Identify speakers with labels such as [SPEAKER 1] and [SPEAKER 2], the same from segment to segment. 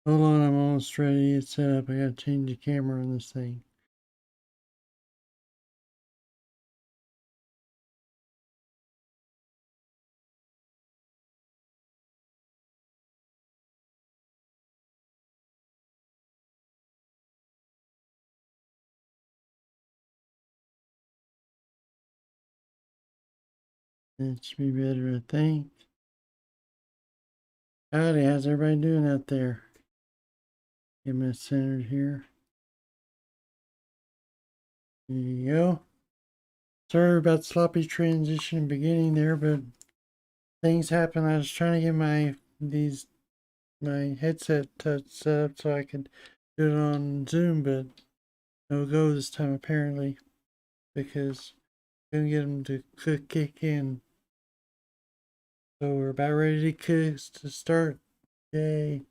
[SPEAKER 1] Hold on, I'm almost ready. It's set up. I gotta change the camera on this thing. It should be better, I think. Howdy, how's everybody doing out there? Get me centered here. There you go. Sorry about sloppy transition beginning there, but things happen. I was trying to get my headset set up so I could do it on Zoom, but no go this time apparently because I couldn't get them to kick in. So we're about ready to start. Yay.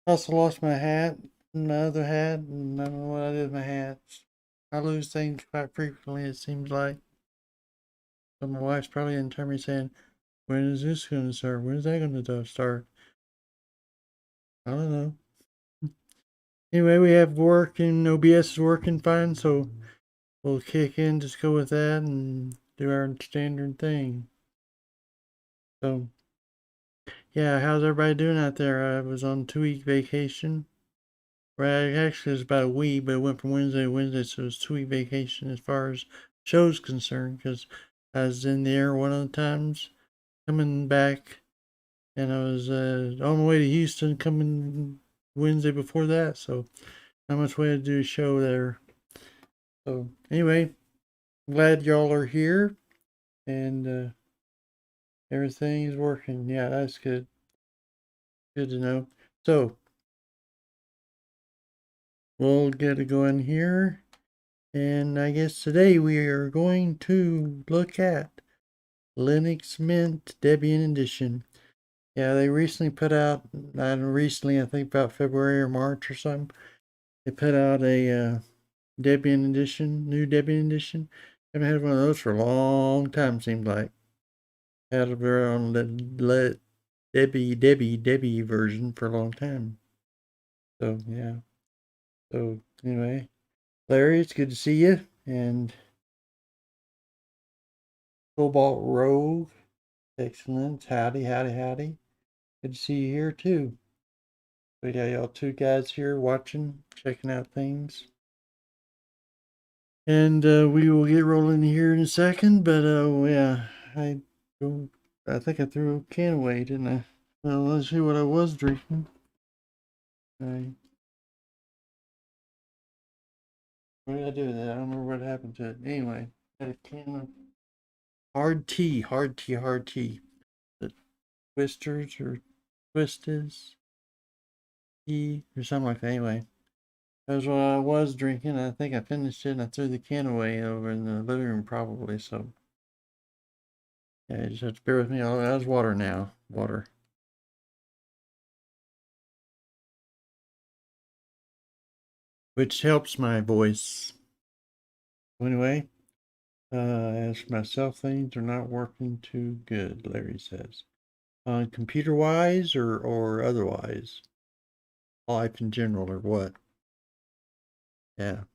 [SPEAKER 1] Also lost my hat, my other hat, and I don't know what I did with my hats. I lose things quite frequently, it seems like. So my wife's probably in turn me saying, when is this going to start? When is that going to start? I don't know. Anyway, we have work and OBS is working fine, so we'll kick in, just go with that and do our standard thing. So, yeah, how's everybody doing out there? I was on 2-week vacation. Right, actually, it was about a week, but it went from Wednesday to Wednesday, so it was 2-week vacation as far as shows concerned, because I was in the air one of the times coming back, and I was on my way to Houston coming Wednesday before that, so not much way to do a show there. So, anyway, glad y'all are here, and everything is working. Yeah, that's good. Good to know. So, we'll get it going here. And I guess today we are going to look at Linux Mint Debian Edition. Yeah, they recently put out, not recently, I think about February or March or something, they put out a Debian Edition, new Debian Edition. Haven't had one of those for a long time, seems like. Had it on the Debbie version for a long time. So, yeah. So, anyway, Larry, it's good to see you. And Cobalt Rogue. Excellent. Howdy, howdy, howdy. Good to see you here too. We got y'all two guys here watching, checking out things. And we will get rolling here in a second, but yeah, I think I threw a can away, didn't I? Well, let's see what I was drinking. What did I do with that? I don't remember what happened to it. Anyway, had a can of hard tea. The twisters or twistas tea or something like that. Anyway, that was what I was drinking. I think I finished it and I threw the can away over in the living room probably. So yeah, you just have to bear with me. Oh, that's water now. Water. Which helps my voice. Anyway, as for myself, things are not working too good, Larry says. Computer wise or otherwise? Life in general or what? Yeah.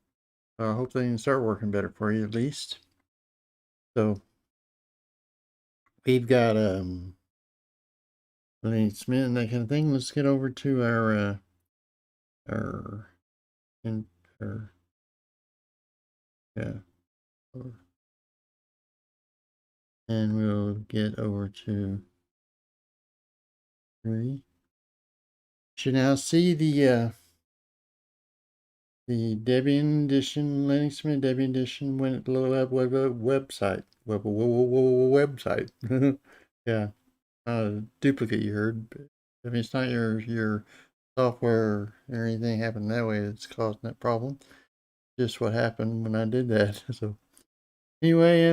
[SPEAKER 1] I hope they can start working better for you at least. So we've got Linux Mint and that kind of thing. Let's get over to our and yeah, and we'll get over to 3. Should now see the Debian Edition, Linux Mint Debian Edition when it load up website. Website. Yeah. Duplicate you heard. I mean, it's not your software or anything happened that way that's causing that problem. Just what happened when I did that. So anyway,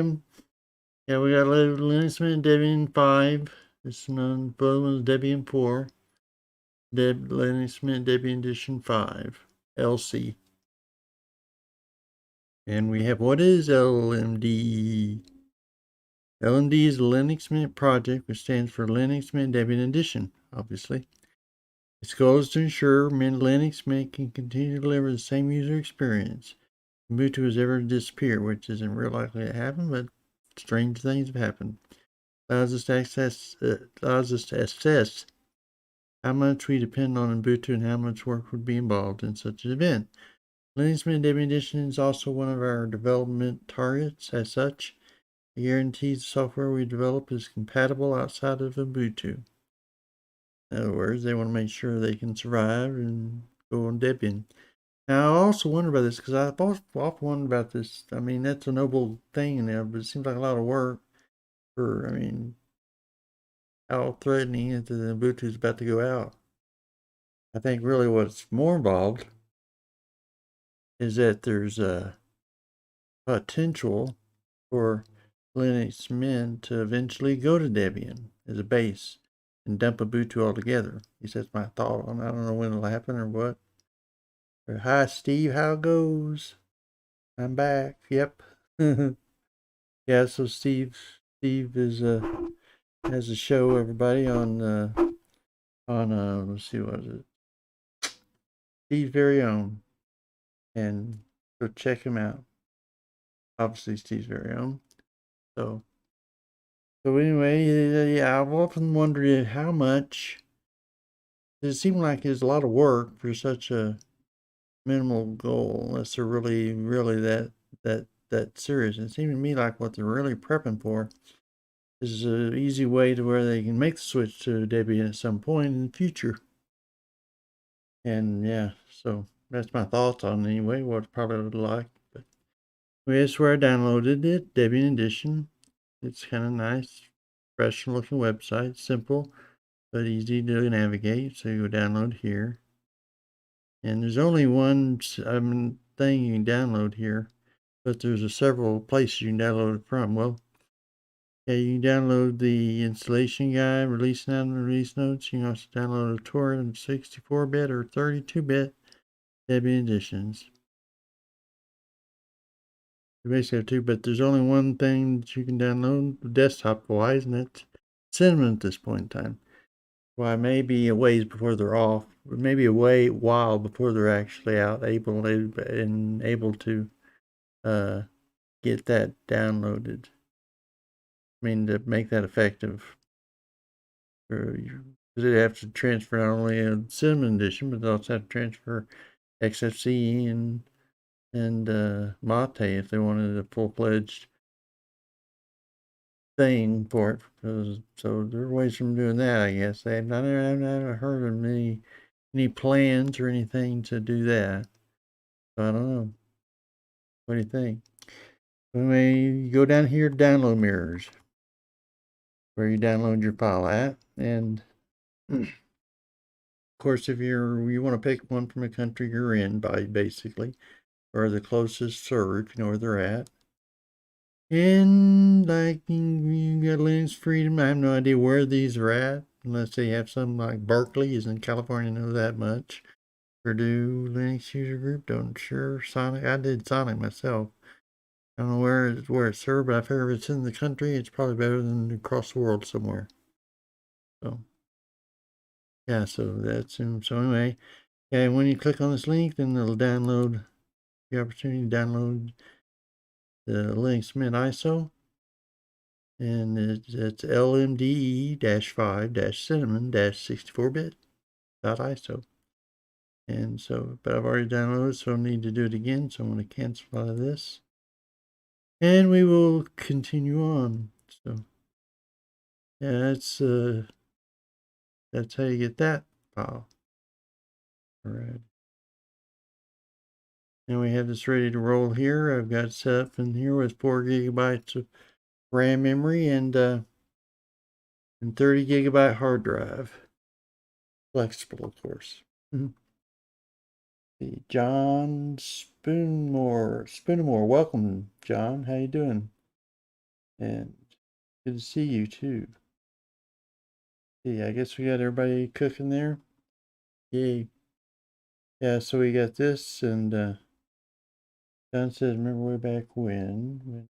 [SPEAKER 1] yeah, we got Linux Mint Debian 5. This one, both ones Debian 4. Linux Mint Debian Edition 5. Elsie. And we have, what is LMDE? LMDE is the Linux Mint project, which stands for Linux Mint Debian Edition, obviously. Its goal is to ensure Linux can continue to deliver the same user experience. Ubuntu has ever disappear, which isn't real likely to happen, but strange things have happened. Allows us to assess how much we depend on Ubuntu and how much work would be involved in such an event. Linux Mint Debian Edition is also one of our development targets. As such, it guarantees the software we develop is compatible outside of Ubuntu. In other words, they want to make sure they can survive and go on Debian. Now, I also wonder about this because I've often wondered about this. I mean, that's a noble thing now, but it seems like a lot of work for, I mean, how threatening is that Ubuntu is about to go out. I think really what's more involved is that there's a potential for Linux Mint to eventually go to Debian as a base and dump Ubuntu altogether. At least that's my thought on. I don't know when it'll happen or what. But hi, Steve. How it goes? I'm back. Yep. Yeah. So Steve is has a show. Everybody on let's see, what is it? Steve's very own, and go check him out. Obviously, Steve's very own. So anyway, yeah, I've often wondered how much. It seemed like it's a lot of work for such a minimal goal, unless they're really that serious. It seemed to me like what they're really prepping for is an easy way to where they can make the switch to Debian at some point in the future. And yeah, so that's my thoughts on it anyway, what it probably would like. But anyway, that's where I downloaded it, Debian Edition. It's kind of nice, fresh looking website, simple but easy to navigate. So you go download here. And there's only one thing you can download here, but there's several places you can download it from. Well, yeah, you can download the installation guide, release and release notes. You can also download a torrent of 64-bit or 32-bit Debian editions. You basically have two, but there's only one thing that you can download desktop-wise, and that's Cinnamon at this point in time. Well, maybe a ways before they're off, or maybe a while before they're actually out, able to get that downloaded. I mean, to make that effective, because they have to transfer not only a Cinnamon edition, but they also have to transfer XFCE and Mate if they wanted a full-fledged thing for it. So there are ways from doing that, I guess. I've never heard of any plans or anything to do that. So I don't know. What do you think? Anyway, you go down here to download mirrors, where you download your file at, and of course, if you want to pick one from a country you're in, basically, or the closest server, if you know where they're at. And like you got Linux Freedom, I have no idea where these are at, unless they have some like Berkeley is in California, know that much. Purdue Linux User Group, don't sure. Sonic, I did Sonic myself. I don't know where it's served, but I figure if it's in the country, it's probably better than across the world somewhere. So yeah, so that's so anyway. Yeah, when you click on this link, then it'll download the opportunity to download the Linux Mint ISO. And it's LMDE-5-cinnamon-64-bit.iso. And so, but I've already downloaded, so I need to do it again. So I'm going to cancel out of this. And we will continue on. So, yeah, that's how you get that file. All right. Now we have this ready to roll here. I've got set up in here with 4 gigabytes of RAM memory and 30 gigabyte hard drive. Flexible, of course. John Spoonemore. Welcome, John. How you doing? And good to see you too. Yeah, I guess we got everybody cooking there. Yay. Yeah, so we got this, and John says, remember way back when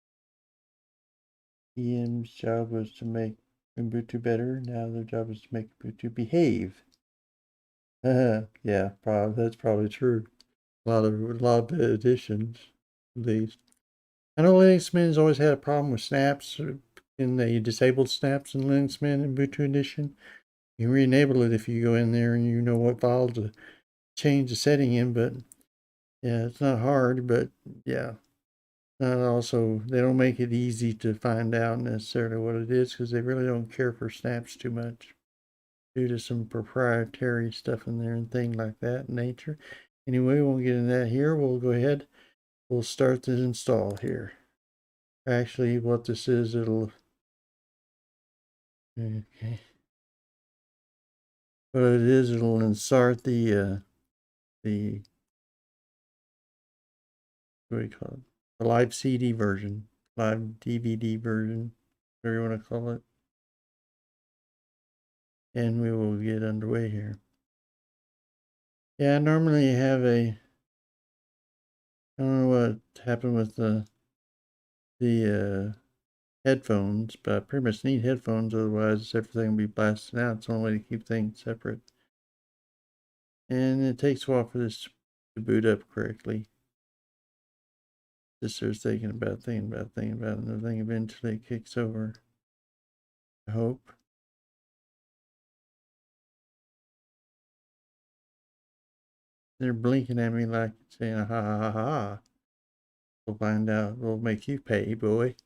[SPEAKER 1] EM's job was to make Ubuntu better. Now their job is to make Ubuntu behave. Yeah, probably that's probably true. A lot of additions, at least. I know Linux Mint has always had a problem with snaps, and they disabled snaps in Linux Mint and Ubuntu Edition. You can re-enable it if you go in there and you know what file to change the setting in, but yeah, it's not hard, but yeah. Not also, they don't make it easy to find out necessarily what it is because they really don't care for snaps too much due to some proprietary stuff in there and things like that nature. Anyway, we won't get into that here. We'll go ahead. We'll start the install here. Actually, what this is, okay. What it is, it'll insert the what do you call it? The live CD version, live DVD version, whatever you want to call it. And we will get underway here. Yeah, normally you have I don't know what happened with the headphones, but I pretty much need headphones, otherwise everything will be blasted out. It's the only way to keep things separate. And it takes a while for this to boot up correctly. Just starts thinking about, and the thing eventually kicks over. I hope. They're blinking at me like saying, ha ha ha ha. We'll find out. We'll make you pay, boy.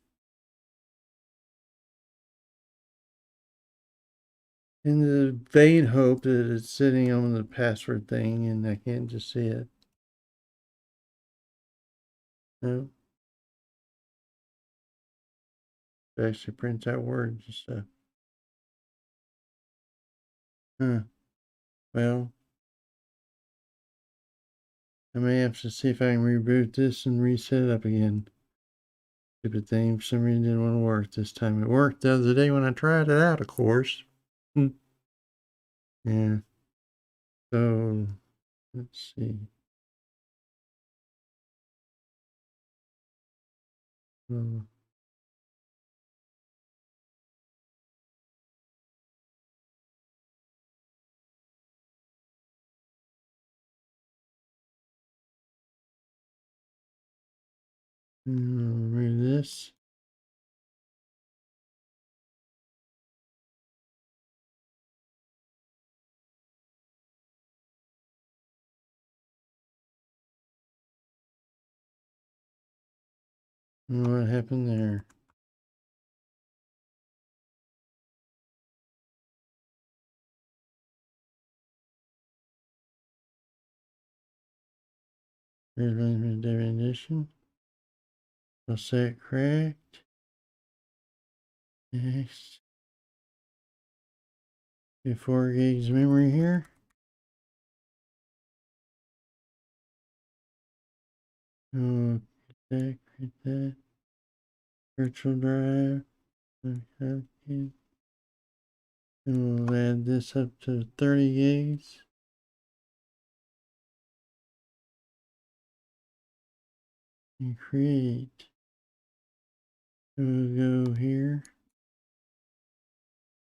[SPEAKER 1] In the vain hope that it's sitting on the password thing and I can't just see it. No. It actually prints out words and stuff. Huh. Well, I may have to see if I can reboot this and reset it up again. Stupid thing, for some reason didn't want to work this time. It worked the other day when I tried it out, of course. Yeah. So, let's see. Read this. What happened there? Debian edition. I'll say it correct. Next. 4 gigs memory here. Oh, get that. Virtual drive. Okay. And we'll add this up to 30 gigs. And create. We'll go here.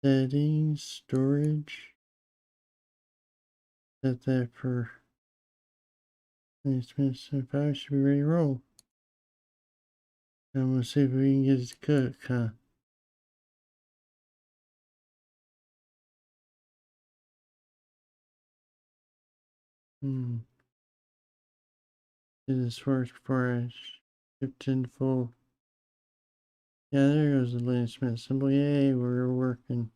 [SPEAKER 1] Settings, storage. Set that for 5 should be ready to roll. And we'll see if we can get it to cook, huh? Did this work before I shipped into full. Yeah, there goes the Linux Mint symbol. Yay, we're working.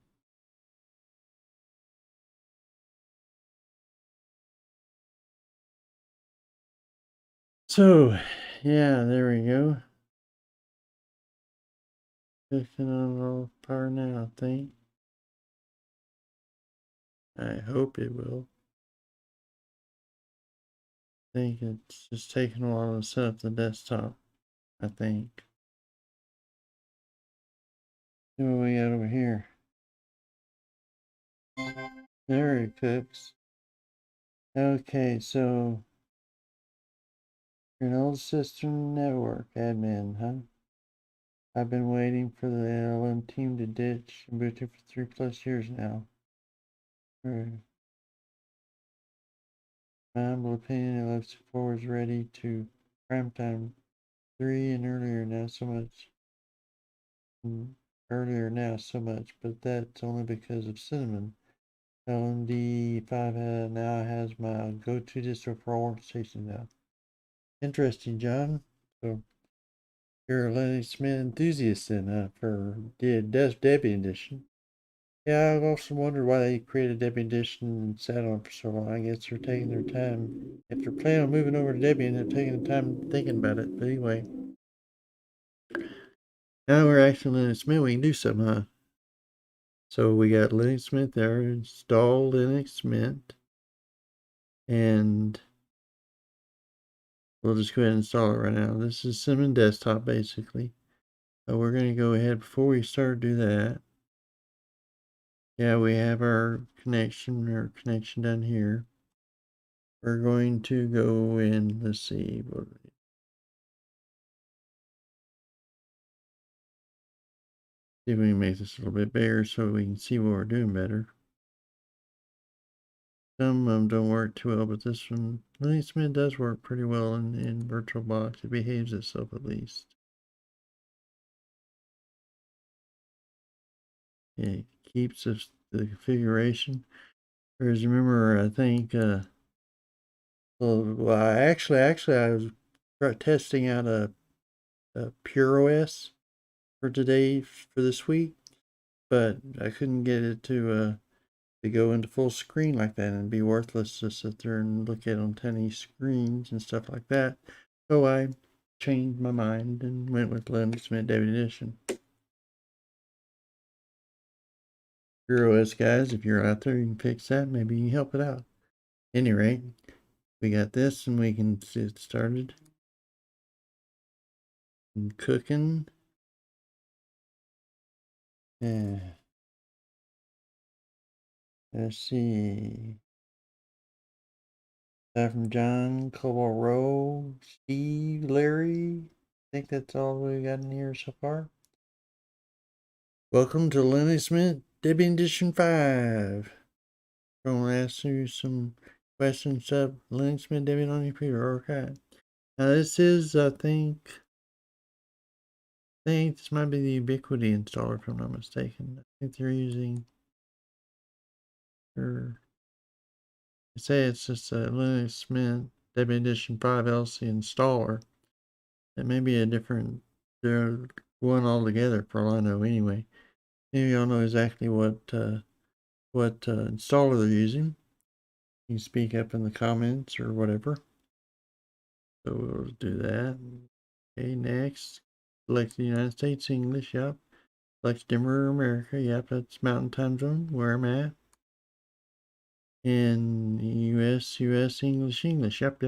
[SPEAKER 1] So, yeah, there we go. Clicking on all power now, I think. I hope it will. I think it's just taking a while to set up the desktop, I think. See what we got over here. There it cooks. Okay, so you're an old system network admin, huh? I've been waiting for the LM team to ditch Ubuntu for 3+ years now. My humble opinion, it looks forward ready to prime time 3 and earlier now so much. Earlier now so much, but that's only because of Cinnamon. LMDE 5 now has my go-to distro for all workstations now. Interesting, John. So you're a Linux Mint enthusiast then, for the Debian edition. Yeah, I've also wondered why they created Debian edition and sat on it for so long. I guess they're taking their time. If they're planning on moving over to Debian, they're taking the time thinking about it. But anyway, now we're actually Linux Mint. We can do something, huh? So we got Linux Mint there. Install Linux Mint. And we'll just go ahead and install it right now. This is Cinnamon Desktop, basically. So we're going to go ahead, before we start, do that. Yeah, we have our connection down here. We're going to go in, let's see, see if we can make this a little bit bigger so we can see what we're doing better. Some of them don't work too well, but this one, Linux Mint does work pretty well in VirtualBox. It behaves itself at least. It keeps the configuration. Whereas remember, I think, well, actually, I was testing out a Pure OS for today, for this week, but I couldn't get it to go into full screen like that and be worthless to sit there and look at on tiny screens and stuff like that. So I changed my mind and went with Linux Mint Debian Edition. Pure OS guys, if you're out there, you can fix that. Maybe you can help it out. At any rate, we got this and we can get started. And cooking. Yeah. Let's see. That from John, Cobalt Row, Steve, Larry. I think that's all we got in here so far. Welcome to Linux Mint Debian Edition 5. I'm going to ask you some questions about Linux Mint Debian on your computer. Okay. Now this is, I think this might be the Ubiquity installer if I'm not mistaken. I think they're using, they say it's just a Linux Mint Debian Edition 5 Elsie installer. It may be a different, they're one altogether for all I know anyway. Maybe y'all know exactly what installer they're using. You can speak up in the comments or whatever. So we'll do that. Okay, next. Select the United States English, yep. Select dimmer America, yep, that's Mountain Time Zone, where I'm at. And US English, yep.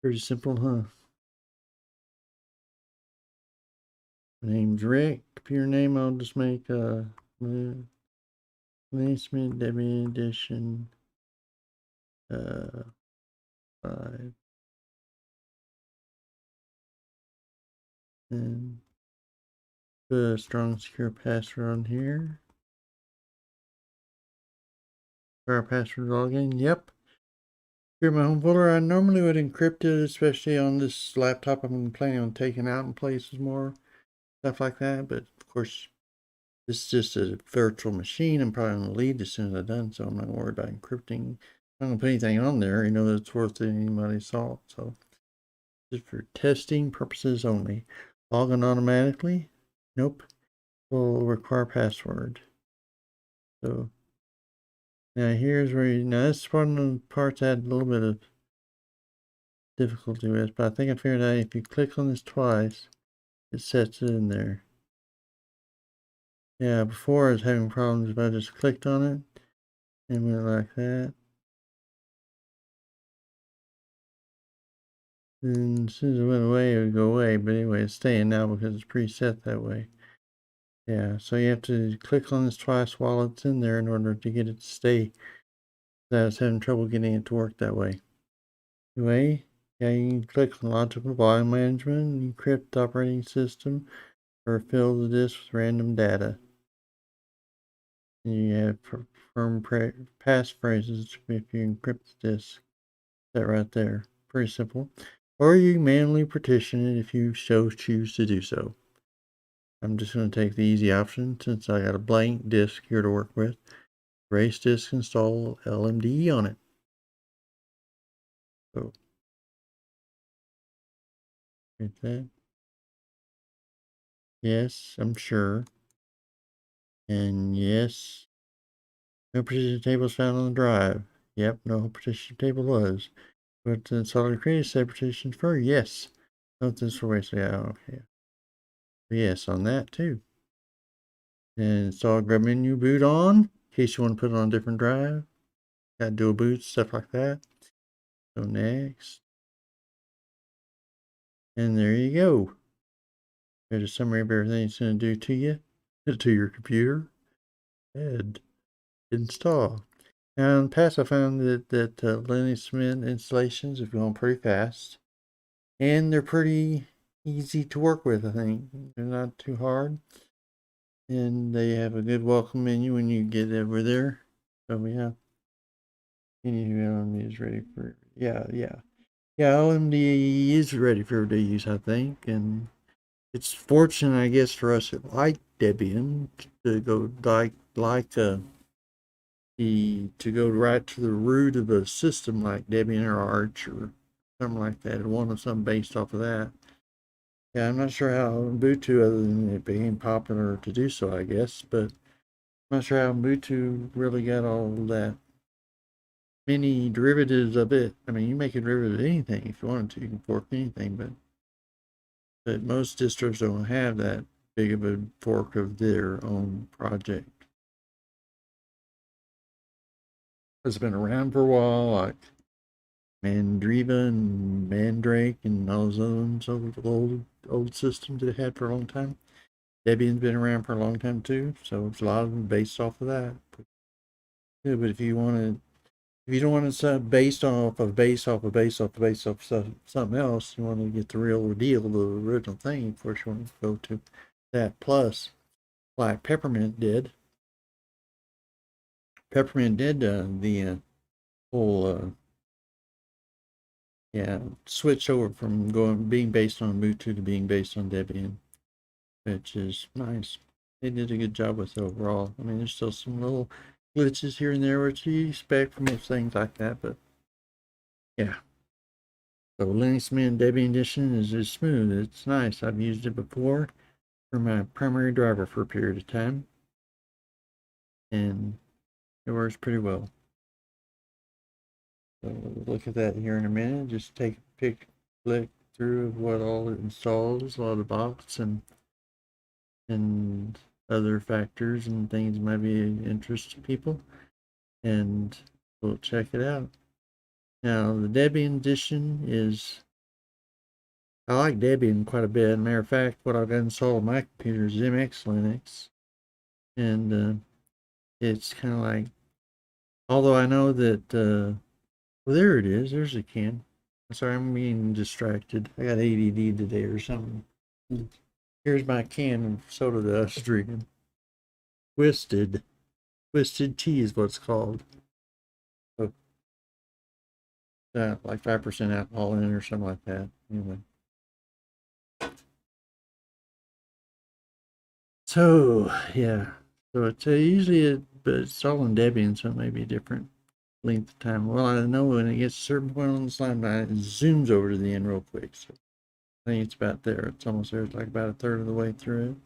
[SPEAKER 1] Pretty simple, huh? My name's Rick. Computer name, I'll just make Linux Mint Debian Edition 5. And put a strong secure password on here. For our password login, yep. Here, my home folder, I normally would encrypt it, especially on this laptop I'm planning on taking out in places more, stuff like that. But of course, this is just a virtual machine. I'm probably going to leave as soon as I'm done, so I'm not worried about encrypting. I'm not going to put anything on there, that's worth anybody's salt. So just for testing purposes only. Login automatically? Nope. Will require password. So now here's where now this is one of the parts I had a little bit of difficulty with, but I think I figured out if you click on this twice, it sets it in there. Yeah, before I was having problems if I just clicked on it and went like that. And as soon as it went away, it would go away. But anyway, it's staying now because it's preset that way. Yeah, so you have to click on this twice while it's in there in order to get it to stay. I was having trouble getting it to work that way. Anyway, yeah, you can click on logical volume management, encrypt operating system, or fill the disk with random data. And you have confirm passphrases if you encrypt the disk. That right there. Pretty simple. Or you manually partition it if you choose to do so. I'm just going to take the easy option since I got a blank disk here to work with. Erase disk, install LMDE on it. So, like that. Yes, I'm sure. And yes, no partition tables found on the drive. Yep, no partition table was. But the installer created set partitions for yes. Note this for waste. Yeah, okay. Yes, on that too. And install grub menu boot on in case you want to put it on a different drive. Got dual boots, stuff like that. So next. And there you go. There's a summary of everything it's going to do to you, to your computer. And install. Now in the past I found that Linux Mint installations have gone pretty fast. And they're pretty easy to work with, I think. They're not too hard. And they have a good welcome menu when you get over there. So yeah. LMDE is ready for yeah. LMDE is ready for everyday use, I think, and it's fortunate, I guess, for us that like Debian to go to go right to the root of a system like Debian or Arch or something like that, and want something based off of that. Yeah, I'm not sure how Ubuntu, other than it became popular to do so, I guess, but I'm not sure how Ubuntu really got all that many derivatives of it. I mean, you make a derivative of anything if you wanted to. You can fork anything, but most distros don't have that big of a fork of their own project. It's been around for a while, like Mandriva and Mandrake and all those other ones, old systems they had for a long time. Debian's been around for a long time too, so it's a lot of them based off of that. Yeah, but if you don't want to based off of something else, you want to get the real deal, the original thing, of course you want to go to that plus, like Peppermint did. Peppermint did the whole switch over from being based on Ubuntu to being based on Debian, which is nice. They did a good job with it overall. I mean, there's still some little glitches here and there, which you expect from most things like that, but yeah. So Linux Mint Debian Edition is just smooth. It's nice. I've used it before for my primary driver for a period of time, and it works pretty well. So we'll look at that here in a minute. Just take a click through of what all it installs, a lot of box and other factors and things that might be of interest to people, and we'll check it out. Now the Debian edition is, I like Debian quite a bit. Matter of fact, what I've installed on my computer is MX Linux, and it's kind of like, although I know that well, there it is. There's a can. Sorry, I'm being distracted. I got ADD today or something. Here's my can of soda that I was drinking. Twisted tea is what it's called. So, like 5% alcohol in it or something like that. Anyway. So yeah. So it's usually but it's all in Debian, so it may be different length of time. Well, I know when it gets a certain point on the slide, it zooms over to the end real quick. So I think it's about there. It's almost there. It's like about a third of the way through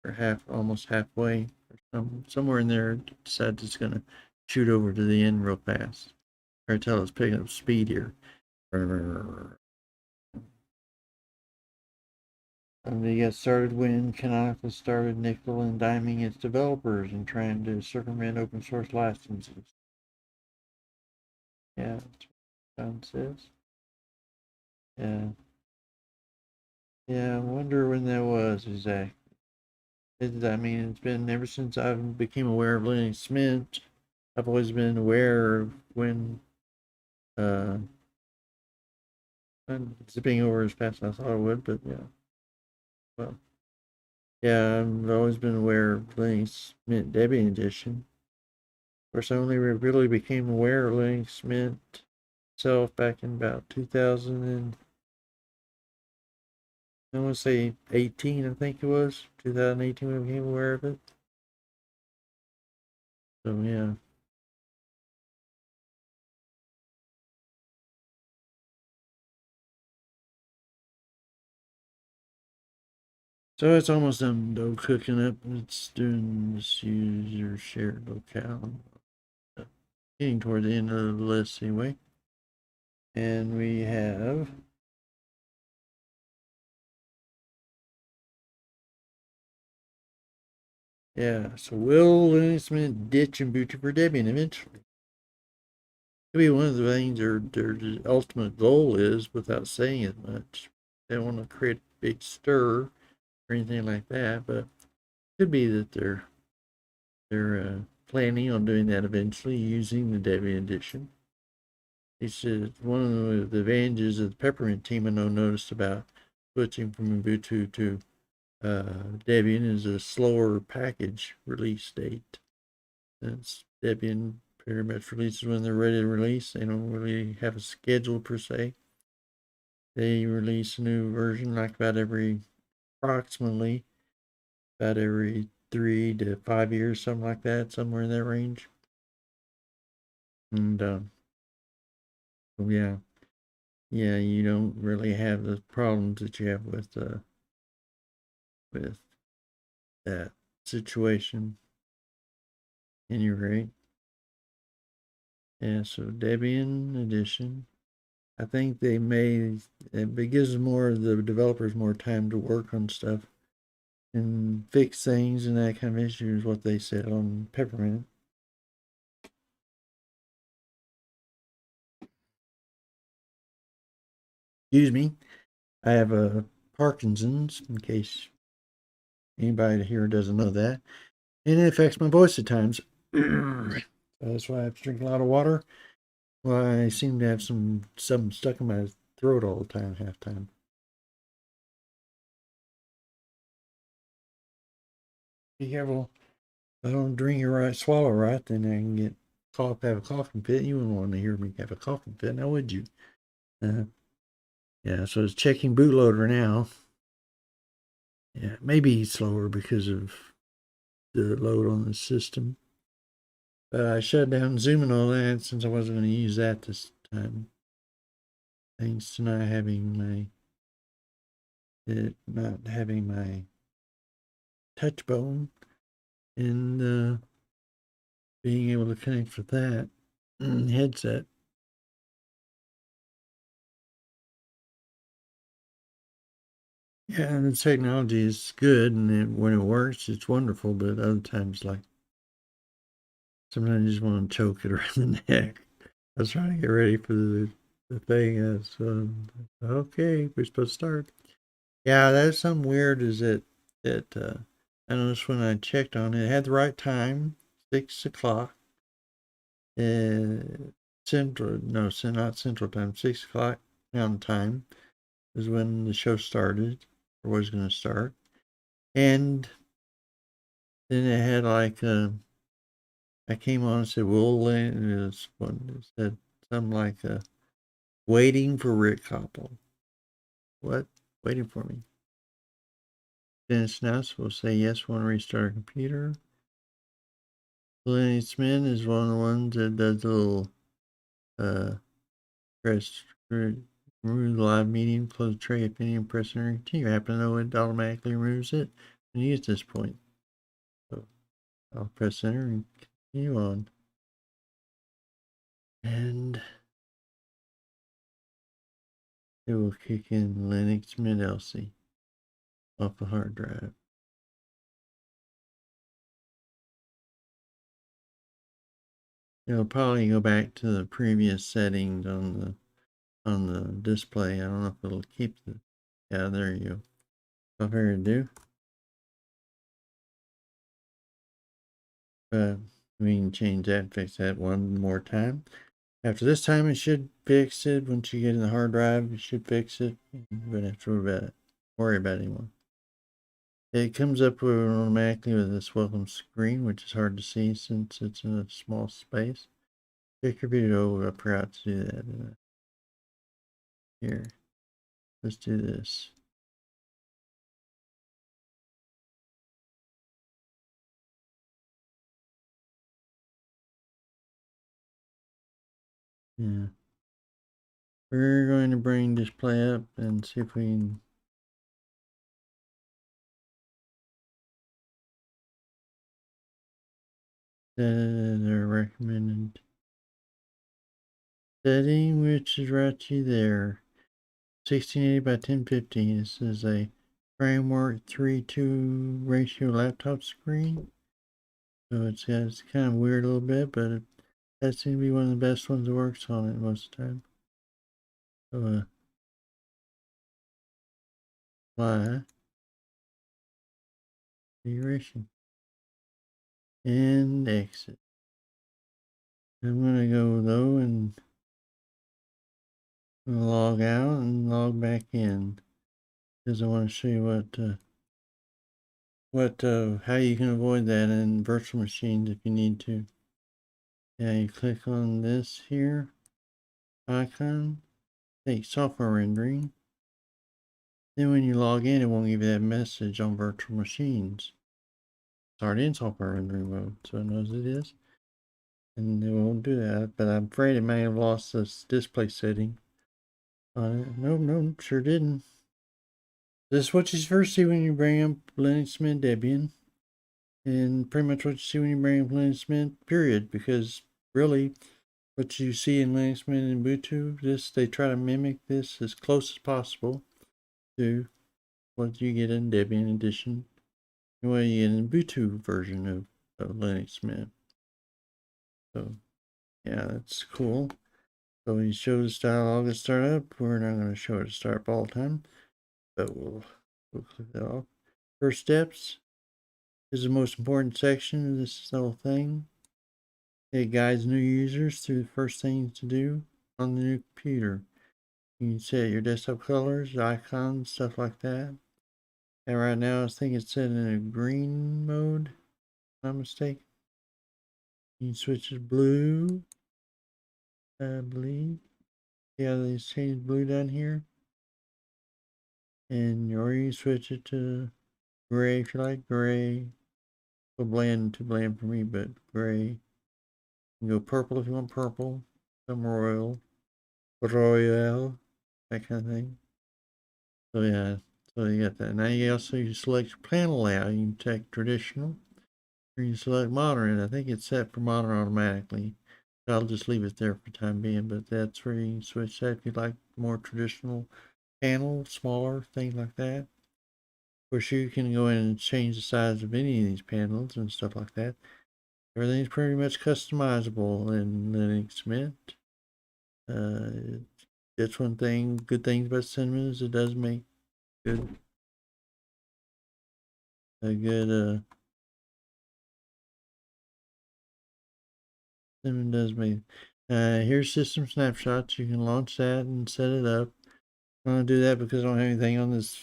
[SPEAKER 1] it, or almost halfway, or somewhere in there. It decides it's gonna shoot over to the end real fast. Or tell it's picking up speed here. And they got started when Canonical started nickel and diming its developers and trying to circumvent open source licenses. Yeah, that's what John says. Yeah. Yeah, I wonder when that was exactly. I mean, it's been ever since I became aware of Linux Mint. I've always been aware of when I'm zipping over as fast as I thought I would, but yeah. Well, yeah, I've always been aware of Linux Mint Debian Edition. course, I only really became aware of Linux Mint itself back in about 2000 and I want to say 18, I think it was 2018 when I became aware of it. So yeah. So it's almost done though cooking up. It's doing this user shared locale. Getting toward the end of the list anyway. And we have so will Linux Mint ditch Ubuntu for Debian eventually? Could be one of the things their ultimate goal is without saying it much. They don't want to create a big stir or anything like that, but it could be that they're planning on doing that eventually using the Debian edition. He said one of the advantages of the Peppermint team I know noticed about switching from Ubuntu to Debian is a slower package release date. Since Debian pretty much releases when they're ready to release, they don't really have a schedule per se. They release a new version like approximately about every 3 to 5 years, something like that, somewhere in that range. And yeah, you don't really have the problems that you have with that situation. Any rate, yeah. So Debian edition. I think it gives the developers more time to work on stuff and fix things and that kind of issue is what they said on Peppermint. Excuse me. I have a Parkinson's, in case anybody here doesn't know that. And it affects my voice at times. So that's why I have to drink a lot of water. Well, I seem to have something stuck in my throat all the time, half time. Be careful. If I don't drink it right, swallow right, then I can have a coughing fit. You wouldn't want to hear me have a coughing fit, now would you? Uh, yeah, so it's checking bootloader now. Yeah, maybe slower because of the load on the system. But I shut down Zoom and all that since I wasn't going to use that this time. Thanks to not having my touch bone and being able to connect with that headset. Yeah, the technology is good, and when it works, it's wonderful. But other times, like sometimes you just want to choke it around the neck. I was trying to get ready for the thing. Okay, we're supposed to start. Yeah, that's something weird. Is that I noticed when I checked on it, it had the right time, 6 o'clock. Central, no, not Central Time. 6 o'clock Mountain Time is when the show started or was going to start, and then it had like I came on and said, "Well, it said something like waiting for Rick Koppel." What? Waiting for me? Dennis Nuss will say yes. Want to restart a computer? Lenny Smith is one of the ones that does a little press remove the live meeting, close the tray if any, and press enter. Do you happen to know it automatically removes it when you get to this point? So I'll press enter and continue on. And it will kick in Linux Mint Elsie off the hard drive. It'll probably go back to the previous settings on the display. I don't know if it'll keep yeah, there you go. Without further ado, we can change that and fix that one more time. After this time, it should fix it. Once you get in the hard drive, it should fix it. You won't have to worry about it anymore. It comes up automatically with this welcome screen, which is hard to see since it's in a small space. Take your video up here out to do that. Here, let's do this. Yeah. We're going to bring display up and see if we can. The recommended setting, which is right to there. 1680 by 1050. This is a framework 3:2 ratio laptop screen. So it's kind of weird a little bit, but that seems to be one of the best ones that works on it most of the time. So apply configuration and exit. I'm gonna go though and log out and log back in because I want to show you how you can avoid that in virtual machines if you need to. Yeah, you click on this here icon, take software rendering. Then when you log in, it won't give you that message on virtual machines. It's already in software rendering mode, so it knows it is. And it won't do that, but I'm afraid it may have lost this display setting on it. No, sure didn't. This is what you first see when you bring up Linux Mint Debian. And pretty much what you see when you bring up Linux Mint, period. Because really, what you see in Linux Mint and Ubuntu, they try to mimic this as close as possible to what you get in Debian edition. And what you get in Ubuntu version of Linux Mint. So, yeah, that's cool. So we show this dialog at startup. We're not going to show it at startup all the time, but we'll click that off. First steps is the most important section of this whole thing. It guides new users through the first things to do on the new computer. You can set your desktop colors, icons, stuff like that. And right now I think it's set in a green mode, if I'm not mistaken. You can switch to blue, I believe. Yeah, they changed blue down here. And or you switch it to gray if you like gray. Too bland for me, but gray. You can go purple if you want purple. Some royal, that kind of thing. So yeah, so you got that. Now you select your panel layout. You can check traditional, or you can select modern. I think it's set for modern automatically. I'll just leave it there for the time being, but that's where you can switch that if you like more traditional panel, smaller, things like that. Of course, you can go in and change the size of any of these panels and stuff like that. Everything's pretty much customizable in Linux Mint. That's one thing, good things about Cinnamon is it does make good, a good, Cinnamon does make, here's system snapshots. You can launch that and set it up. I'm going to do that because I don't have anything on this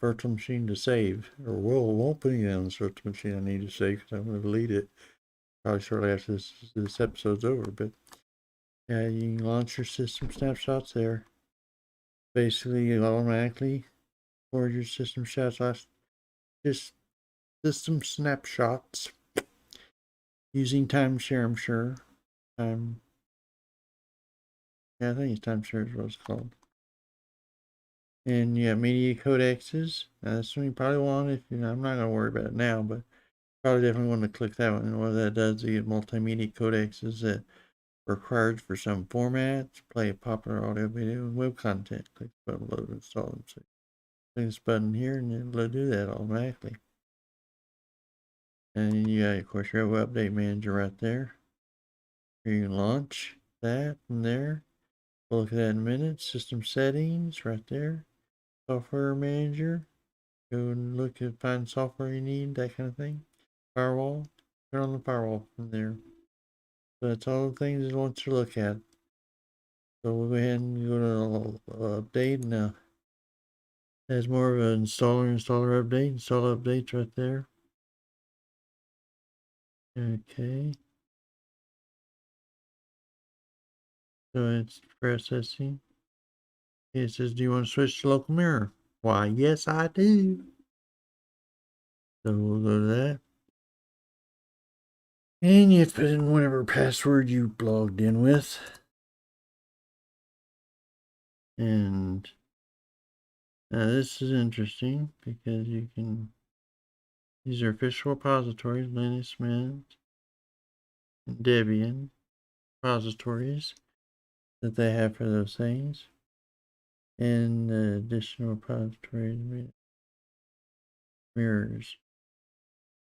[SPEAKER 1] virtual machine to save. Or won't put anything on this virtual machine I need to save because I'm going to delete it probably shortly after this episode's over. But yeah, you can launch your system snapshots there. Basically, you automatically record your system snapshots. Just system snapshots using timeshare, I'm sure. Yeah, I think it's timeshare is what it's called. And yeah, media codexes. That's what you probably want if I'm not gonna worry about it now, but probably definitely want to click that one. And what that does, you get multimedia codecs that are required for some formats, play popular audio, video, and web content. Click the button below to install them. So click this button here and it'll do that automatically. And you got, of course, your web update manager right there. You can launch that from there. We'll look at that in a minute. System settings right there. Software manager. Go and look at find software you need, that kind of thing. Firewall. Turn on the firewall from there. So that's all the things I want you to look at. So we'll go ahead and go to update now. Has more of an installer update. Install updates right there. Okay. So it's processing. It says, do you want to switch to local mirror? Why, yes, I do. So we'll go to that. And you put in whatever password you logged in with. And now this is interesting because you can, these are official repositories, Linux Mint, and Debian repositories that they have for those things. And the additional repositories, mirrors.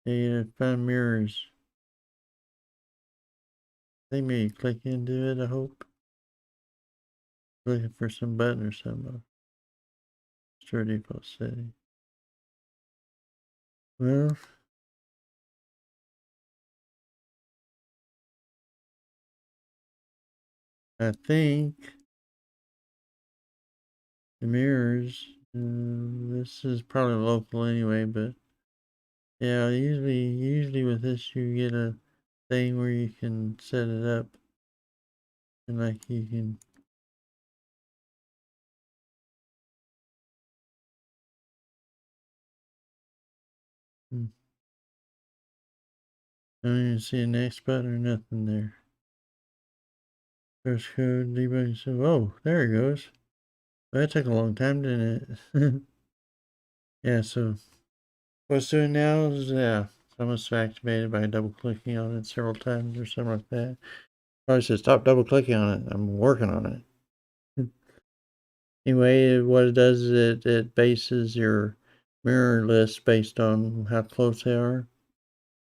[SPEAKER 1] They find mirrors. I think maybe click into it, I hope. Looking for some button or something. Store default setting. Well, I think the mirrors, this is probably local anyway, but yeah, usually with this you get a thing where you can set it up and like you can I don't even see a next button or nothing there. Source code debug. So, oh, there it goes. Well, that took a long time, didn't it? Yeah, so what's doing now is, yeah, it's almost activated by double clicking on it several times or something like that. Probably said stop double clicking on it. I'm working on it. Anyway, what it does is it bases your mirror list based on how close they are.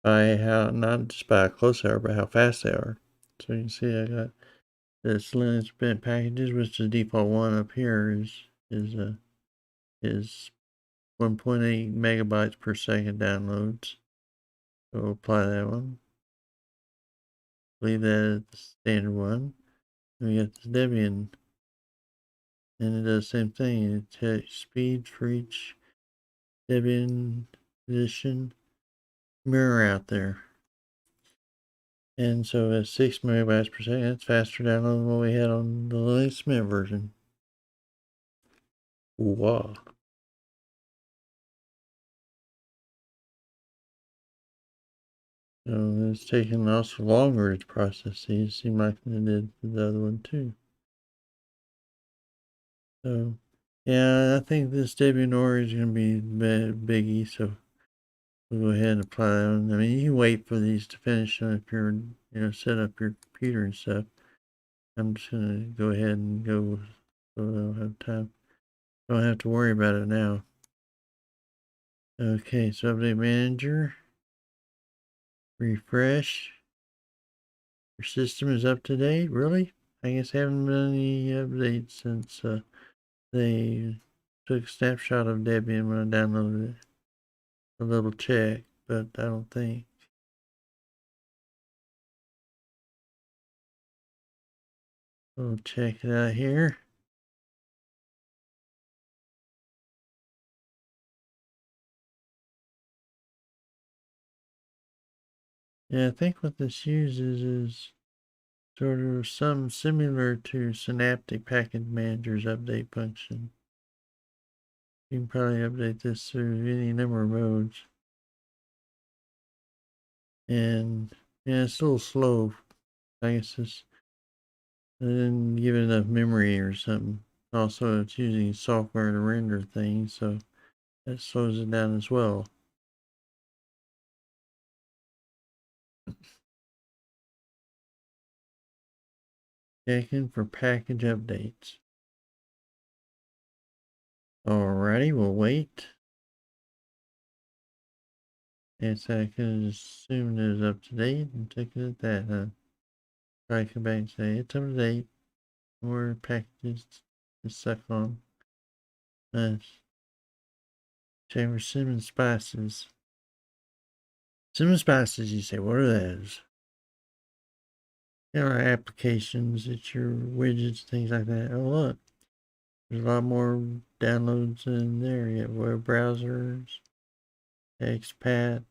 [SPEAKER 1] By how, not just by how close they are, but how fast they are. So you can see I got this Linux Mint packages, which the default one up here is 1.8 megabytes per second downloads. So we'll apply that one. Leave that at the standard one. We got the Debian, and it does the same thing. It takes speed for each Debian edition mirror out there. And so at 6 megabytes per second, it's faster download than what we had on the Linux Mint version. Wow. So it's taking also longer to process these. Seemed like it did for the other one too. So yeah, I think this Debian Ori is going to be biggie. So we'll go ahead and apply that one. I mean, you can wait for these to finish if you're, set up your computer and stuff. I'm just going to go ahead and go so I don't have time. Don't have to worry about it now. Okay, so update manager. Refresh. Your system is up to date? Really? I guess I haven't done any updates since they took a snapshot of Debian when I downloaded it. A little check, but I don't think. We'll check it out here. Yeah, I think what this uses is sort of some similar to Synaptic Package Manager's update function. You can probably update this through any number of modes. And yeah, it's a little slow. I guess I didn't give it enough memory or something. Also, it's using software to render things, so that slows it down as well. Checking for package updates. Alrighty, we'll wait. Yes, I could have assumed it was up to date and took it at that, huh? Probably come back and say it's up to date. More packages to suck on. Nice. Check for cinnamon spices. Cinnamon spices, you say, what are those? There are applications, it's your widgets, things like that. Oh, look. There's a lot more downloads in there yet. Web browsers, expat,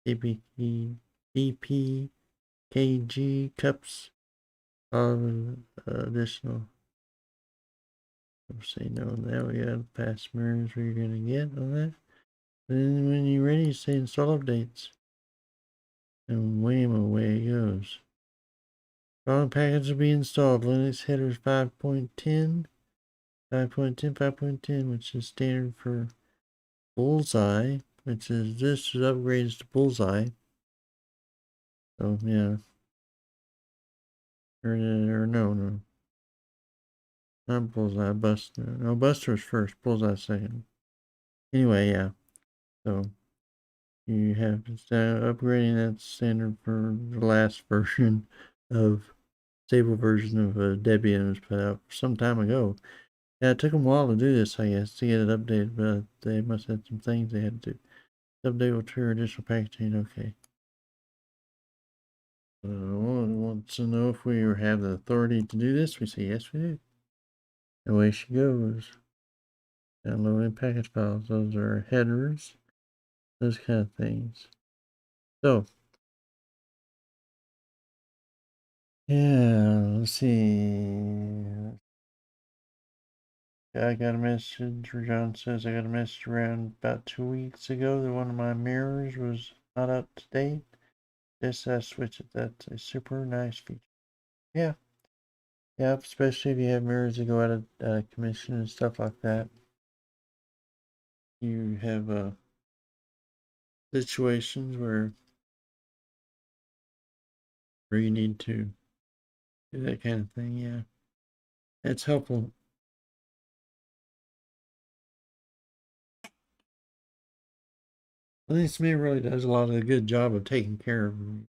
[SPEAKER 1] DPP, DP, KG, cups, all additional. Let's see, no, now we got past mirrors where you're going to get on that. Then when you're ready, you say install updates. And wham, away it goes. Following package will be installed. Linux headers 5.10, 5.10, 5.10, which is standard for Bullseye, which is this upgrades to Bullseye. So yeah. Or no. Not Bullseye, Buster. No, Buster's first, Bullseye second. Anyway, yeah. So you have upgrading that standard for the last version of stable version of Debian was put out some time ago. Yeah, it took them a while to do this, I guess, to get it updated, but they must have some things they had to do. Update will trigger additional packaging, okay. Wants to know if we have the authority to do this. We say yes, we do. Away she goes. Downloading package files. Those are headers. Those kind of things. So, yeah, let's see. I got a message, John says I got a message around about 2 weeks ago that one of my mirrors was not up to date. Just I switch it. That's a super nice feature. Yeah. Yeah, especially if you have mirrors that go out of commission and stuff like that. You have situations where you need to do that kind of thing. Yeah, it's helpful. I think Smith really does a lot of a good job of taking care of them.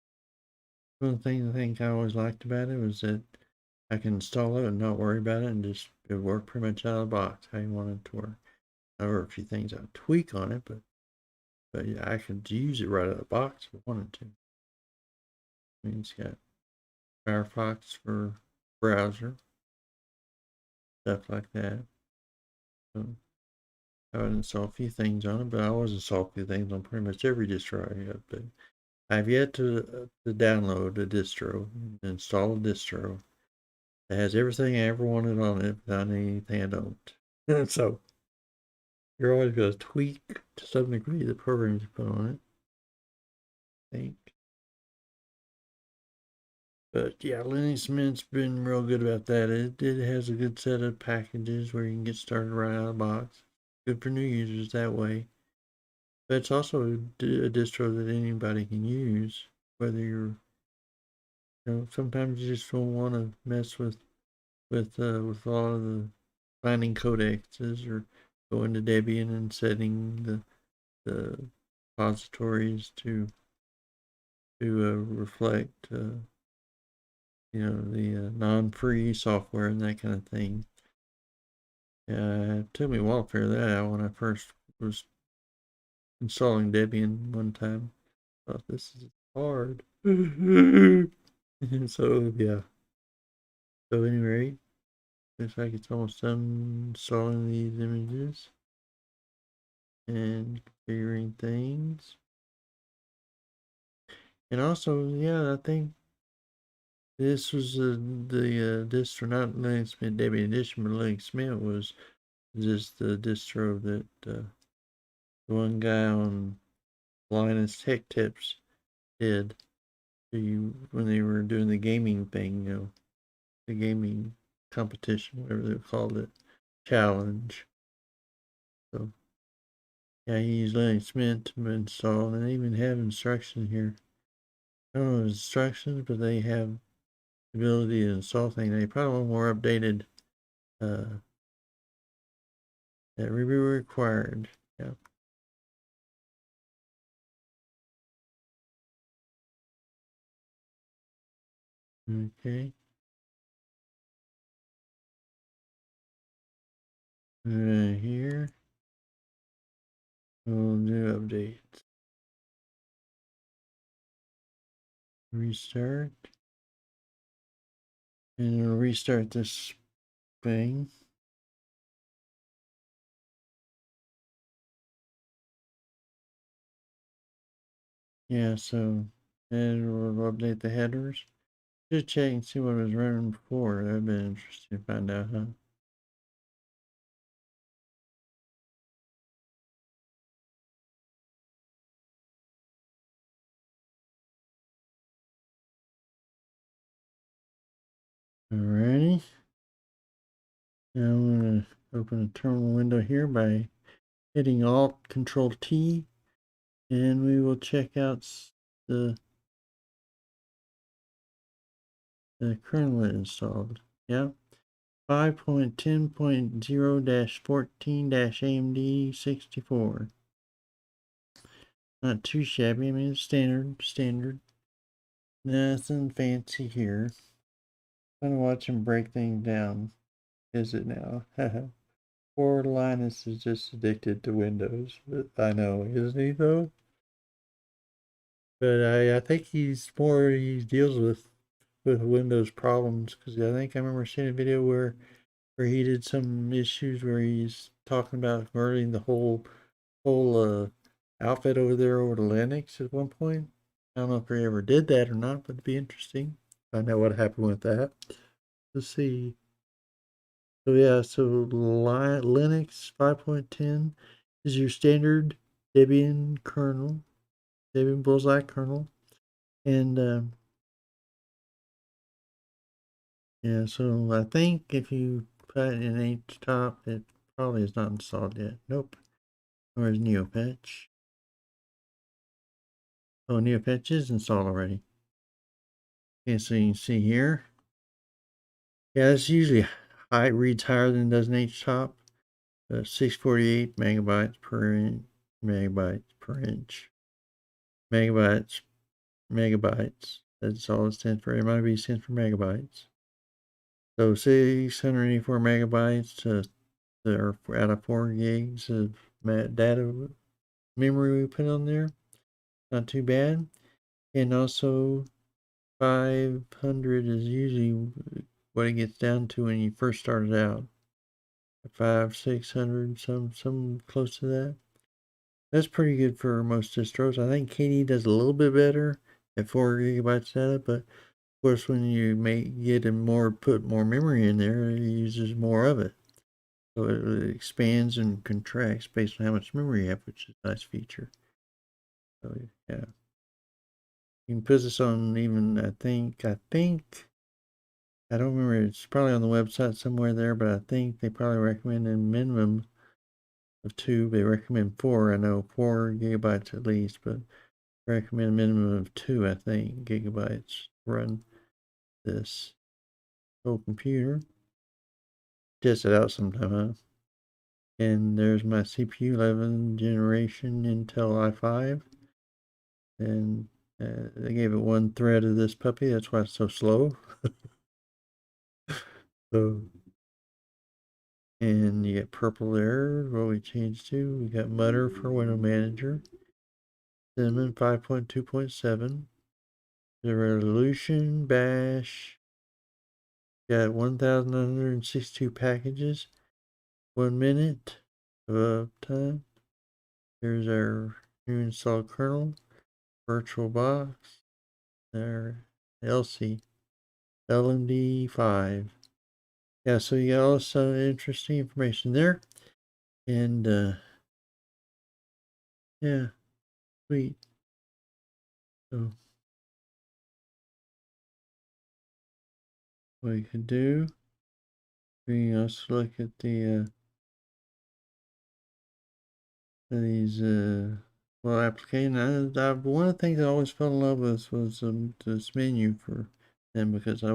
[SPEAKER 1] One of the things I think I always liked about it was that I can install it and not worry about it and just it work pretty much out of the box how you want it to work. There were a few things I would tweak on it, but yeah, I could use it right out of the box if I wanted to. I mean, it's got Firefox for browser, stuff like that. So I would install a few things on it, but I always install a few things on pretty much every distro I have. But I've yet to download a distro, install a distro that has everything I ever wanted on it without anything I don't. So you're always going to tweak to some degree the programs you put on it, I think. But yeah, Linux Mint's been real good about that. It has a good set of packages where you can get started right out of the box. Good for new users that way. But it's also a distro that anybody can use, whether you're, sometimes you just don't want to mess with a lot of the finding codexes or go into Debian and setting the repositories to reflect the non-free software and that kind of thing. It took me a while to figure that out when I first was installing Debian one time. I thought this is hard. So yeah. So anyway, looks like it's almost done installing these images and configuring things. And also, yeah, I think this was the distro, not Linux Mint Debian Edition, but Linux Mint was just the distro that the one guy on Linus Tech Tips did when they were doing the gaming thing, the gaming competition, whatever they called it, challenge. So yeah, he used Linux Mint to install, and they even have instructions here. I don't know instructions, but they have the ability to install things. They probably want more updated. That review required. Yeah. Okay. Here. We'll do updates. Restart. And we'll restart this thing. Yeah, so it will update the headers. Just check and see what was running before. That'd be interesting to find out, huh? Alrighty. Now I'm going to open a terminal window here by hitting Alt Control T, and we will check out the kernel installed. Yeah. 5.10.0-14-AMD 64. Not too shabby. I mean, it's standard. Nothing fancy here. I'm gonna watch him break things down. Is it now? Poor Linus is just addicted to Windows. I know, isn't he though? But I think he deals with Windows problems, because I think I remember seeing a video where he did some issues where he's talking about converting the whole outfit over there over to Linux at one point. I don't know if he ever did that or not, but it'd be interesting. Find out what happened with that. Let's see. So yeah, so Linux 5.10 is your standard Debian kernel, Debian Bullseye kernel, and yeah. So I think if you put it in HTOP, it probably is not installed yet. Nope. Where's Neopatch? Oh, Neopatch is installed already. Okay, so you can see here. Yeah, it's usually high, reads higher than it does in HTOP. 648 megabytes per inch, megabytes. That's all it stands for. MIB stands for megabytes. So 684 megabytes are out of 4 gigs of data memory we put on there. Not too bad. And also 500 is usually what it gets down to when you first started out. 600, some close to that. That's pretty good for most distros. I think KDE does a little bit better at 4 gigabytes data, but of course when you put more memory in there, it uses more of it. So it expands and contracts based on how much memory you have, which is a nice feature. So yeah. You can put this on even, I think, I don't remember, it's probably on the website somewhere there, but I think they probably recommend a minimum of 2. They recommend 4. I know 4 gigabytes at least, but recommend a minimum of 2, I think, gigabytes to run this whole computer. Test it out sometime, huh? And there's my CPU, 11th generation Intel i5. And they gave it 1 thread of this puppy. That's why it's so slow. So, and you get purple there. What we changed to, we got Mutter for Window Manager. Cinnamon 5.2.7. The resolution bash. Got 1,962 packages. 1 minute of uptime. Here's our new installed kernel. VirtualBox. There. Elsie. LMDE 5. Yeah, so you got all some interesting information there. And yeah, sweet. So what you could do, we can also look at these well application. One of the things I always fell in love with was this menu for them, because I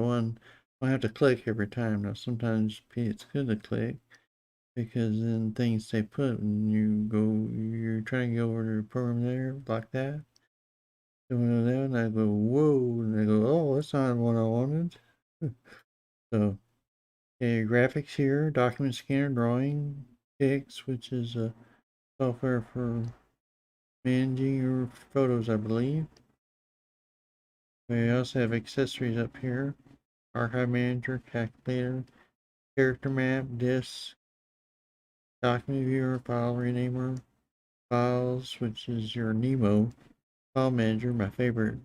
[SPEAKER 1] have to click every time. Now sometimes it's good to click, because then things stay put when you're trying to go over to the program there like that. Doing that, and I go, whoa, and I go, oh, that's not what I wanted. So, okay, graphics here, document scanner, drawing, Pix, which is a software for managing your photos, I believe. We also have accessories up here, archive manager, calculator, character map, disk, document viewer, file renamer, files, which is your Nemo. File manager, my favorite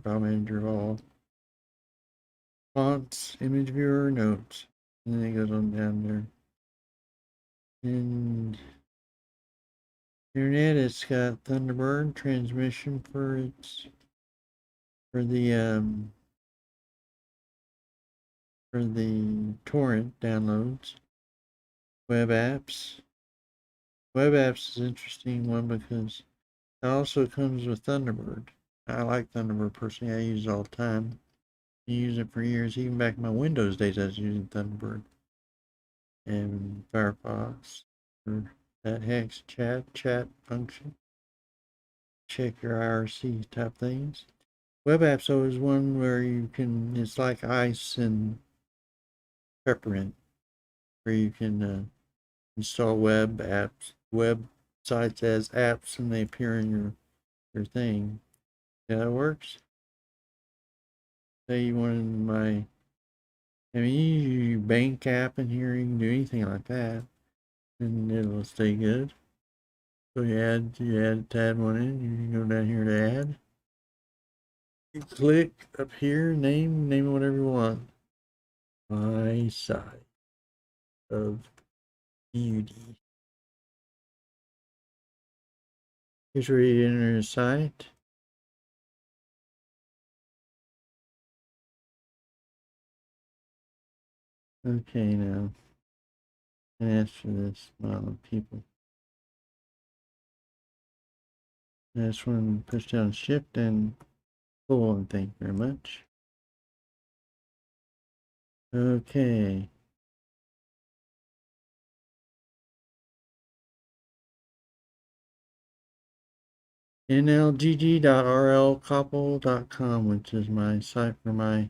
[SPEAKER 1] file manager of all. Fonts, image viewer, notes. And then it goes on down there. And internet, it's got Thunderbird transmission for its for the torrent downloads. Web apps. Web apps is an interesting one because it also comes with Thunderbird. I like Thunderbird personally. I use it all the time. I use it for years. Even back in my Windows days, I was using Thunderbird. And Firefox for that hex chat function. Check your IRC type things. Web apps though is one where you can, it's like ice and peppermint, where you can install web apps, websites as apps, and they appear in your thing. Yeah, that works. Say you wanted I mean, you use your bank app in here, you can do anything like that, and it'll stay good. So you add one in, you can go down here to add. You click up here, name it whatever you want. My side of beauty. Here's where you enter the site. Okay, now, and ask for this amount of people. This one, push down shift and pull on. Thank you very much. Okay. nlgg.rlkoppel.com, which is my site for my